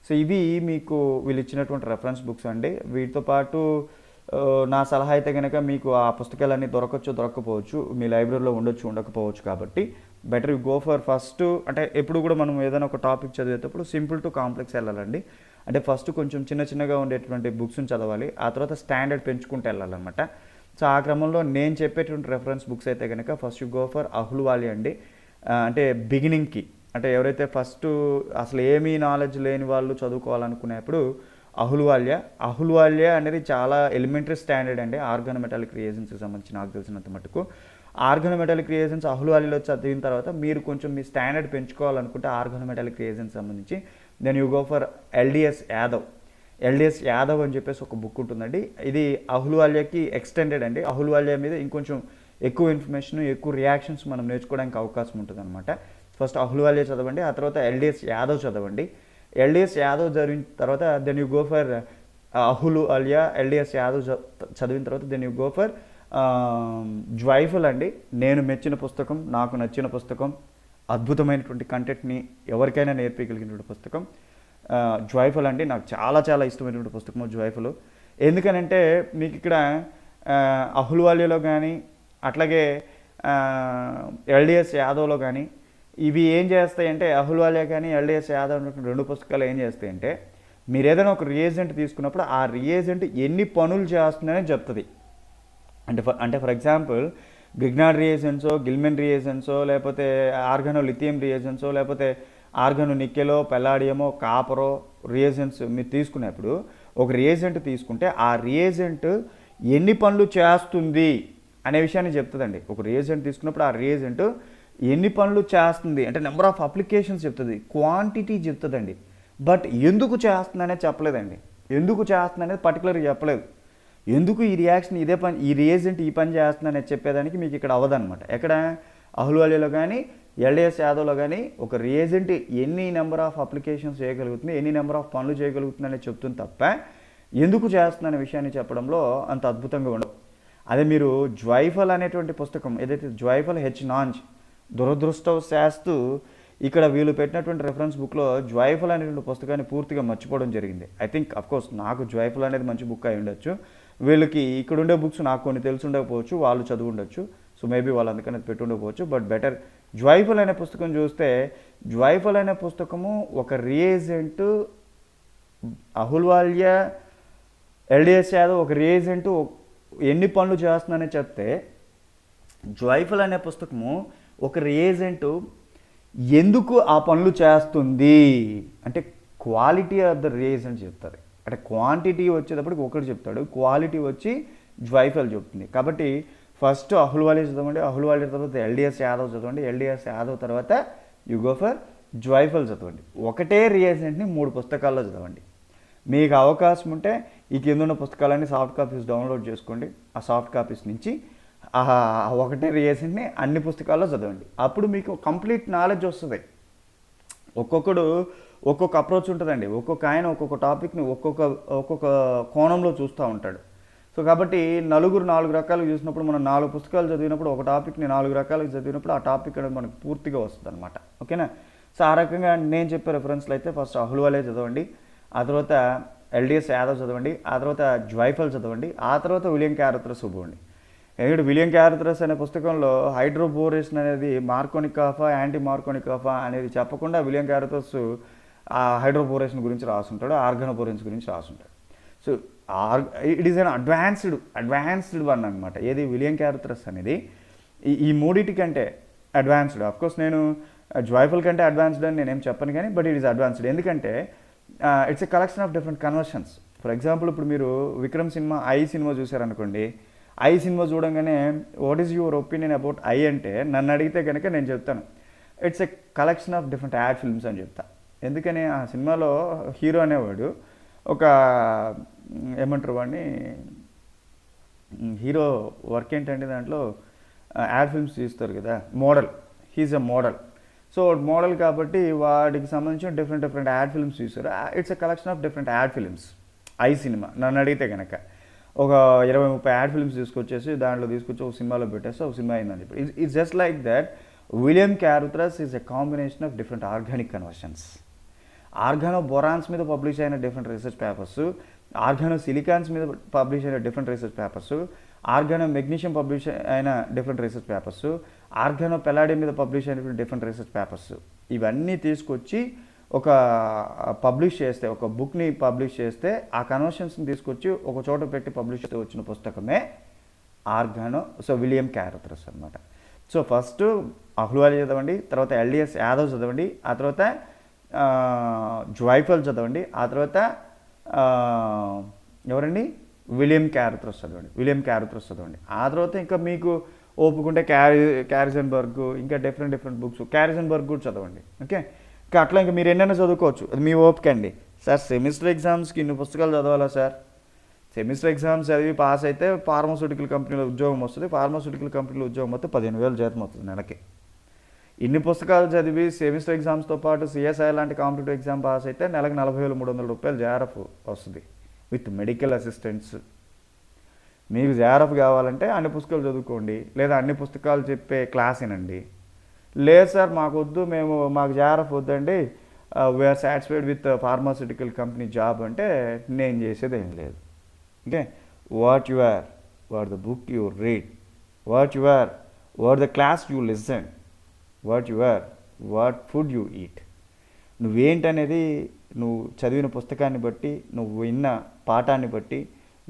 So ఇవి మీకు వీళ్ళు ఇచ్చినటువంటి reference books అండి. వీటితో పాటు నా సలహా అయితే కనుక మీకు ఆ పుస్తకాలన్నీ దొరకకపోవచ్చు, మీ లైబ్రరీలో ఉండకపోవచ్చు. కాబట్టి better you go for first. అంటే ఎప్పుడు కూడా మనం ఏదైనా ఒక టాపిక్ చదివేటప్పుడు సింపుల్ టు కాంప్లెక్స్ వెళ్ళాలండి. అంటే ఫస్ట్ కొంచెం చిన్నగా ఉండేటువంటి బుక్స్ని చదవాలి, ఆ తర్వాత స్టాండర్డ్ పెంచుకుంటూ వెళ్ళాలన్నమాట. సో ఆ క్రమంలో నేను చెప్పేటువంటి రెఫరెన్స్ బుక్స్ అయితే కనుక first you go for Ahluwalia అండి. అంటే బిగినింగ్కి, అంటే ఎవరైతే ఫస్ట్ అసలు ఏమీ నాలెడ్జ్ లేని వాళ్ళు చదువుకోవాలనుకునేప్పుడు అహ్లువాలియా అనేది చాలా ఎలిమెంటరీ స్టాండర్డ్ అండి ఆర్గానోమెటాలిక్ రియేజన్స్కి సంబంధించి నాకు తెలిసినంత మటుకు. ఆర్గానోమెటాలిక్ రియేజన్స్ అహ్లువాలియాలో చదివిన తర్వాత మీరు కొంచెం మీ స్టాండర్డ్ పెంచుకోవాలనుకుంటే ఆర్గానోమెటాలిక్ రియేజన్స్ సంబంధించి then you go for LDS Yadav అని చెప్పేసి ఒక బుక్ ఉంటుందండి. ఇది అహ్లువాలియాకి ఎక్స్టెండెడ్ అండి. అహ్లువాలియా మీద ఇంకొంచెం ఎక్కువ ఇన్ఫర్మేషన్, ఎక్కువ రియాక్షన్స్ మనం నేర్చుకోవడానికి అవకాశం ఉంటుంది అనమాట. ఫస్ట్ అహ్లువాలియా చదవండి, ఆ తర్వాత ఎల్డిఎస్ యాదవ్ చదవండి. ఎల్డిఎస్ యాదవ్ చదివిన తర్వాత then you go for Ahluwalia. LDS Yadav చదివిన తర్వాత then you go for Zweifel అండి. నేను మెచ్చిన పుస్తకం, నాకు నచ్చిన పుస్తకం, అద్భుతమైనటువంటి కంటెంట్ని ఎవరికైనా నేర్పించగలిగినటువంటి పుస్తకం జ్వైఫల్ అండి. నాకు చాలా ఇష్టమైనటువంటి పుస్తకం జ్వైఫల్. ఎందుకనంటే మీకు ఇక్కడ అహ్లువాలియాలో కానీ అట్లాగే ఎల్డిఎస్ యాదవ్లో కానీ ఇవి ఏం చేస్తాయంటే, అహ్లువాలియా కానీ ఎల్డిఎస్ యాదవ్ అన్నటువంటి రెండు పుస్తకాలు ఏం చేస్తాయంటే, మీరు ఏదైనా ఒక రియేజెంట్ తీసుకున్నప్పుడు ఆ రియేజెంట్ ఎన్ని పనులు చేస్తుందని చెప్తుంది. అంటే ఫర్ ఎగ్జాంపుల్ గ్రిగ్నార్డ్ రియేజెంట్సో, గిల్మెన్ రియేజెంట్సో, లేకపోతే ఆర్గానో లిథియం రియేజెంట్సో, లేకపోతే ఆర్గానో నికెలో, పెల్లాడియమో, కాపరో రియేజెంట్స్ మీరు తీసుకునేప్పుడు ఒక రియేజెంట్ తీసుకుంటే ఆ రియేజెంట్ ఎన్ని పనులు చేస్తుంది అనే విషయాన్ని చెప్తుందండి. ఒక రియేజెంట్ తీసుకున్నప్పుడు ఆ రియేజెంట్ ఎన్ని పనులు చేస్తుంది అంటే నెంబర్ ఆఫ్ అప్లికేషన్స్ చెప్తుంది, క్వాంటిటీ చెప్తుందండి. బట్ ఎందుకు చేస్తుందనేది చెప్పలేదండి. ఎందుకు చేస్తుందనేది పర్టికులర్గా చెప్పలేదు. ఎందుకు ఈ రియాక్షన్ ఇదే పని, ఈ రియేజెంట్ ఈ పని చేస్తుందనేది చెప్పేదానికి మీకు ఇక్కడ అవ్వదన్నమాట. ఎక్కడ అహ్లువాలియాలో కానీ ఎల్డిఎస్ యాదవ్లో కానీ ఒక రియేజెంట్ ఎన్ని నెంబర్ ఆఫ్ అప్లికేషన్స్ చేయగలుగుతుంది, ఎన్ని నెంబర్ ఆఫ్ పనులు చేయగలుగుతుంది అనేది చెప్తుంది తప్ప ఎందుకు చేస్తుందనే విషయాన్ని చెప్పడంలో అంత అద్భుతంగా ఉండవు. అదే మీరు జ్వైఫల్ అనేటువంటి పుస్తకం ఏదైతే జ్వైఫల్ హెచ్ నాంజ్, దురదృష్టవశాస్తు ఇక్కడ వీళ్ళు పెట్టినటువంటి రెఫరెన్స్ బుక్లో జ్వైఫల్ అనేటువంటి పుస్తకాన్ని పూర్తిగా మర్చిపోవడం జరిగింది. ఐ థింక్ అఫ్కోర్స్ నాకు జ్వైఫల్ అనేది మంచి బుక్ అయి ఉండొచ్చు, వీళ్ళకి ఇక్కడ ఉండే బుక్స్ నాకు కొన్ని తెలిసి ఉండకపోవచ్చు, వాళ్ళు చదువు ఉండొచ్చు. సో మేబీ వాళ్ళు అందుకని పెట్టి ఉండకపోవచ్చు. బట్ బెటర్ జ్వైఫల్ అనే పుస్తకం చూస్తే, జ్వైఫల్ అనే పుస్తకము ఒక రియేజెంట్ అహ్లువాలియా ఎల్డిఎస్ యాదవ్ ఒక రియేజెంట్ ఎన్ని పనులు చేస్తుందని చెప్తే, జ్వైఫల్ అనే పుస్తకము ఒక రియేజెంట్ ఎందుకు ఆ పనులు చేస్తుంది అంటే క్వాలిటీ ఆఫ్ ద రియేజెంట్ చెప్తారు. అంటే క్వాంటిటీ వచ్చేటప్పటికి ఒకటి చెప్తాడు, క్వాలిటీ వచ్చి జ్వైఫల్ చెప్తుంది. కాబట్టి ఫస్ట్ అహ్లువాలియా చదవండి, అహ్లువాలియా తర్వాత ఎల్డిఎస్ యాదవ్ చదవండి, ఎల్డిఎస్ యాదవ్ తర్వాత యు గో ఫర్ జ్వైఫల్ చదవండి. ఒకటే రియేజెంట్ని 3 పుస్తకాల్లో చదవండి. మీకు అవకాశం ఉంటే ఈ కింద ఉన్న పుస్తకాలన్నీ సాఫ్ట్ కాపీస్ డౌన్లోడ్ చేసుకోండి. ఆ సాఫ్ట్ కాపీస్ నుంచి ఒకటే రియేజెంట్ని అన్ని పుస్తకాల్లో చదవండి. అప్పుడు మీకు కంప్లీట్ నాలెడ్జ్ వస్తుంది. ఒక్కొక్కడు ఒక్కొక్క అప్రోచ్ ఉంటుందండి. ఒక్కొక్క ఆయన ఒక్కొక్క టాపిక్ని ఒక్కొక్క కోణంలో చూస్తూ ఉంటాడు. సో కాబట్టి నలుగురు 4 రకాలుగా చూసినప్పుడు మనం 4 పుస్తకాలు చదివినప్పుడు ఒక టాపిక్ని 4 రకాలుగా చదివినప్పుడు ఆ టాపిక్ అనేది మనకు పూర్తిగా వస్తుంది అనమాట. ఓకేనా? సో ఆ రకంగా నేను చెప్పే రెఫరెన్స్లో అయితే ఫస్ట్ అహ్లువాలియా చదవండి, ఆ తర్వాత ఎల్డిఎస్ యాదవ్ చదవండి, ఆ తర్వాత జ్వైఫల్ చదవండి, ఆ తర్వాత విలియం క్యారథ్రస్ చదవండి. ఎందుకంటే విలియం క్యారథ్రస్ అనే పుస్తకంలో హైడ్రోబోరేషన్ అనేది మార్కోనికాఫా, యాంటీ మార్కోనికాఫా అనేది చెప్పకుండా విలియం క్యారథ్రస్ ఆ హైడ్రోబోరేషన్ గురించి రాసుంటాడు, ఆర్గానోబోరెన్స్ గురించి రాసుంటాడు. So it is an advanced one అనమాట. ఏది విలియం క్యారథ్రస్ అనేది ఈ మూడింటికంటే అడ్వాన్స్డ్. అఫ్కోర్స్ నేను జాయ్ఫుల్ కంటే అడ్వాన్స్డ్ అని నేనేం చెప్పను కానీ బట్ ఇట్ ఈస్ అడ్వాన్స్డ్. ఎందుకంటే it's a collection of different conversions. For example ఇప్పుడు మీరు విక్రమ్ సినిమా ఐ సినిమా చూసారనుకోండి, ఐ సినిమా చూడంగానే what is your opinion about I అంటే నన్ను అడిగితే కనుక నేను చెప్తాను it's a collection of different ad films అని చెప్తా. ఎందుకని ఆ సినిమాలో హీరో అనేవాడు ఒక ఏమంటారు వాడిని, హీరో వర్క్ ఏంటంటే దాంట్లో యాడ్ ఫిల్మ్స్ తీస్తారు కదా, model, he's a model. So model కాబట్టి వాడికి సంబంధించిన డిఫరెంట్ యాడ్ ఫిల్మ్స్ తీస్తారు. It's a collection of different ad films ఐ సినిమా. నన్ను అడిగితే కనుక ఒక 20-30 యాడ్ ఫిల్మ్స్ తీసుకొచ్చేసి దాంట్లో తీసుకొచ్చి ఒక సినిమాలో పెట్టేస్తే ఒక సినిమా అయిందని చెప్పి. It's just like that William Carruthers is a combination of different organic conversions. Organo borons మీద పబ్లిష్ అయిన different research papers, organo silicons మీద పబ్లిష్ అయిన different research papers, organo magnesium publish అయిన different research papers, organo palladium మీద publish అయినటువంటి different research papers, ఇవన్నీ తీసుకొచ్చి ఒక పబ్లిష్ చేస్తే, ఒక బుక్ని పబ్లిష్ చేస్తే ఆ కన్వర్షన్స్ని తీసుకొచ్చి ఒక చోట పెట్టి పబ్లిష్ చేస్తే వచ్చిన పుస్తకమే ఆర్గానో. సో విలియం క్యారుథ్రస్ అనమాట. సో ఫస్ట్ అహ్లూవాలియా చదవండి, తర్వాత ఎల్డిఎస్ యాదవ్ చదవండి, ఆ తర్వాత జాయ్ఫుల్ చదవండి, ఆ తర్వాత ఎవరండి విలియం క్యారుథ్రస్ చదవండి. ఆ తర్వాత ఇంకా మీకు ఓపుకుంటే క్యారిజన్బర్గ్, ఇంకా డిఫరెంట్ బుక్స్, క్యారిజన్బర్గ్ కూడా చదవండి. ఓకే, ఇంకా అట్లా ఇంకా మీరు ఎన్నైనా చదువుకోవచ్చు, అది మీ ఓపిక అండి. సార్ సెమిస్టర్ ఎగ్జామ్స్కి ఇన్ని పుస్తకాలు చదవాలా సార్? సెమిస్టర్ ఎగ్జామ్స్ చదివి పాస్ అయితే ఫార్మాస్యూటికల్ కంపెనీలో ఉద్యోగం వస్తుంది. ఫార్మాస్యూటికల్ కంపెనీలో ఉద్యోగం వస్తే 15,000 జీతం వస్తుంది నెలకి. ఇన్ని పుస్తకాలు చదివి సెమిస్టర్ ఎగ్జామ్స్తో పాటు సిఎస్ఐ లాంటి కాంపిటేటివ్ ఎగ్జామ్ పాస్ అయితే నెలకు 40,300 రూపాయలు జేఆర్ఎఫ్ వస్తుంది విత్ మెడికల్ అసిస్టెంట్స్. మీకు జేఆర్ఎఫ్ కావాలంటే అన్ని పుస్తకాలు చదువుకోండి, లేదా అన్ని పుస్తకాలు చెప్పే క్లాస్ వినండి. లేదు సార్ మాకు జేఆర్ఎఫ్ వద్దండి, we are satisfied with pharmaceutical company job అంటే నేను చేసేది ఏం లేదు. Okay, what the book you read, what the class you listen, what food you eat. నువ్వేంటనేది నువ్వు చదివిన పుస్తకాన్ని బట్టి, నువ్వు విన్న పాఠాన్ని బట్టి,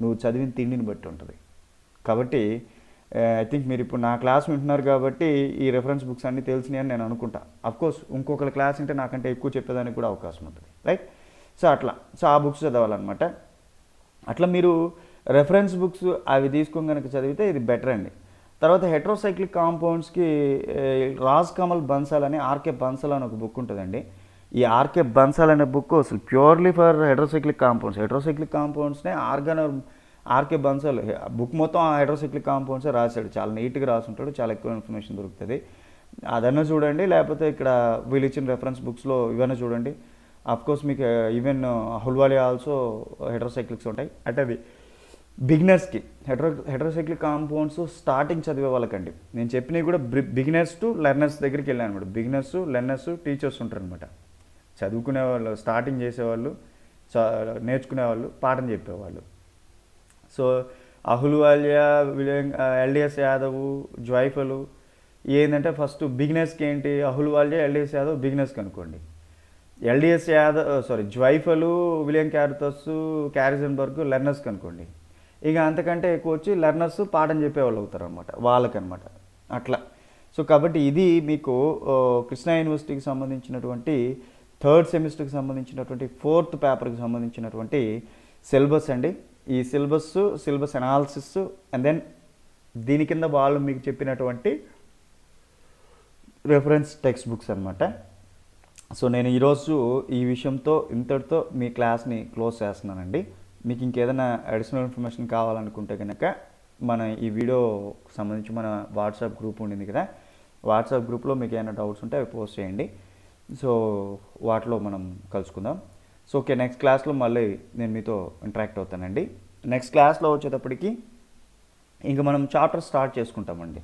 నువ్వు చదివిన తిండిని బట్టి ఉంటుంది. కాబట్టి ఐ థింక్ మీరు ఇప్పుడు నా క్లాస్ వింటున్నారు కాబట్టి ఈ రెఫరెన్స్ బుక్స్ అన్నీ తెలిసినాయి అని నేను అనుకుంటా. అఫ్కోర్స్ ఇంకొకరి క్లాస్ ఉంటే నాకంటే ఎక్కువ చెప్పేదానికి కూడా అవకాశం ఉంటుంది, రైట్? సో ఆ బుక్స్ చదవాలన్నమాట. అట్లా మీరు రెఫరెన్స్ బుక్స్ అవి తీసుకొని కనుక చదివితే ఇది బెటర్ అండి. తర్వాత హెట్రోసైక్లిక్ కాంపౌండ్స్కి రాజ్ కమల్ బన్సాల్ అని ఆర్కే బన్సాల్ అని ఒక బుక్ ఉంటుందండి. ఈ ఆర్కే బన్సాల్ అనే బుక్ అసలు ప్యూర్లీ ఫర్ హెట్రోసైక్లిక్ కాంపౌండ్స్నే ఆర్కే బన్సాల్ బుక్ మొత్తం ఆ హెట్రోసైక్లిక్ కాంపౌండ్సే రాశాడు. చాలా నీట్గా రాసి ఉంటాడు, చాలా ఎక్కువ ఇన్ఫర్మేషన్ దొరుకుతుంది. అదన్నా చూడండి, లేకపోతే ఇక్కడ వీళ్ళు ఇచ్చిన రెఫరెన్స్ బుక్స్లో ఇవన్నీ చూడండి. అఫ్కోర్స్ మీకు ఈవెన్ అహ్లూవాలియా ఆల్సో హెట్రోసైక్లిక్స్ ఉంటాయి. అంటే అది బిగినర్స్కి హెట్రోసైక్లిక్ కాంపౌండ్స్ స్టార్టింగ్ చదివే వాళ్ళకండి. నేను చెప్పినవి కూడా బిగినర్స్ టు లెర్నర్స్ దగ్గరికి వెళ్ళాను అనమాట. బిగినర్స్, లెర్నర్స్, టీచర్స్ ఉంటారు అనమాట. చదువుకునే వాళ్ళు, స్టార్టింగ్ చేసేవాళ్ళు, నేర్చుకునేవాళ్ళు, పాఠం చెప్పేవాళ్ళు. సో అహ్లూవాలియా, ఎల్డిఎస్ యాదవ్, జాయ్ఫుల్ ఏంటంటే ఫస్ట్ బిగినర్స్కి ఏంటి, అహ్లూవాలియా, ఎల్డిఎస్ యాదవ్ బిగినర్స్కి అనుకోండి. జాయ్ఫుల్, విలియం క్యారుథ్రస్, క్యారిజన్బర్గ్ లెర్నర్స్కి అనుకోండి. ఇక అంతకంటే ఎక్కువ వచ్చి లెర్నర్స్ పాఠం చెప్పేవాళ్ళు అవుతారు అనమాట, వాళ్ళకనమాట అట్లా. సో కాబట్టి ఇది మీకు కృష్ణా యూనివర్సిటీకి సంబంధించినటువంటి 3rd సెమిస్టర్కి సంబంధించినటువంటి 4th పేపర్కి సంబంధించినటువంటి సిలబస్ అండి. ఈ సిలబస్ అనాలిసిస్ అండ్ దెన్ దీని కింద వాళ్ళు మీకు చెప్పినటువంటి రెఫరెన్స్ టెక్స్ట్ బుక్స్ అనమాట. సో నేను ఈరోజు ఈ విషయంతో ఇంతటితో మీ క్లాస్ని క్లోజ్ చేస్తున్నానండి. మీకు ఇంకేదైనా అడిషనల్ ఇన్ఫర్మేషన్ కావాలనుకుంటే కనుక మన ఈ వీడియో సంబంధించి మన వాట్సాప్ గ్రూప్ ఉండింది కదా, వాట్సాప్ గ్రూప్లో మీకు ఏమైనా డౌట్స్ ఉంటే అవి పోస్ట్ చేయండి. సో వాటిలో మనం కలుసుకుందాం. సో ఓకే, నెక్స్ట్ క్లాస్లో మళ్ళీ నేను మీతో ఇంటరాక్ట్ అవుతానండి. నెక్స్ట్ క్లాస్లో వచ్చేటప్పటికి ఇంకా మనం చాప్టర్ స్టార్ట్ చేసుకుంటామండి.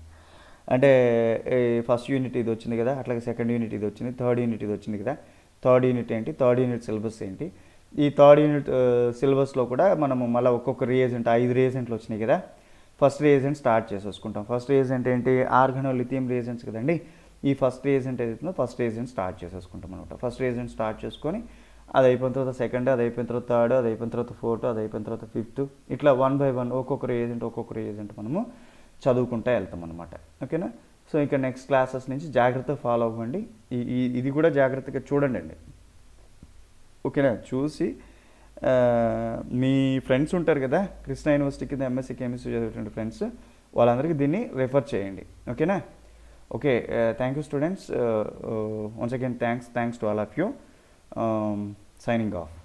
అంటే ఫస్ట్ యూనిట్ ఇది వచ్చింది కదా, అట్లాగే సెకండ్ యూనిట్ ఇది వచ్చింది, థర్డ్ యూనిట్ ఇది వచ్చింది కదా. థర్డ్ యూనిట్ ఏంటి, థర్డ్ యూనిట్ సిలబస్ ఏంటి, ఈ థర్డ్ యూనిట్ సిలబస్లో కూడా మనము మళ్ళీ ఒక్కొక్క రియేజెంట్ 5 రియేజెంట్లు వచ్చినాయి కదా. ఫస్ట్ రియేజెంట్ స్టార్ట్ చేసేసుకుంటాం. ఫస్ట్ రియేజెంట్ ఏంటి, ఆర్గానో లిథియం రియేజెంట్స్ కదండి. ఈ ఫస్ట్ రియేజెంట్ ఏదైతుందో ఫస్ట్ రియేజెంట్ స్టార్ట్ చేసేసుకుంటాం అనమాట. ఫస్ట్ రియేజెంట్ స్టార్ట్ చేసుకొని అది అయిపోయిన తర్వాత సెకండ్, అది అయిపోయిన తర్వాత థర్డ్, అది అయిపోయిన తర్వాత ఫోర్త్, అది అయిపోయిన తర్వాత ఫిఫ్త్, ఇట్లా 1 by 1 ఒక్కొక్క రియేజెంట్ మనము చదువుకుంటూ వెళ్తాం అనమాట. ఓకేనా? సో ఇంకా నెక్స్ట్ క్లాసెస్ నుంచి జాగ్రత్తగా ఫాలో అవ్వండి. ఇది కూడా జాగ్రత్తగా చూడండి. ఓకేనా? చూసి మీ ఫ్రెండ్స్ ఉంటారు కదా, కృష్ణ యూనివర్సిటీ కింద ఎంఎస్సీ కెమిస్ట్రీ చదివేటువంటి ఫ్రెండ్స్, వాళ్ళందరికీ దీన్ని రెఫర్ చేయండి. ఓకేనా? Okay, thank you students. Once again thanks to all of you. Signing off.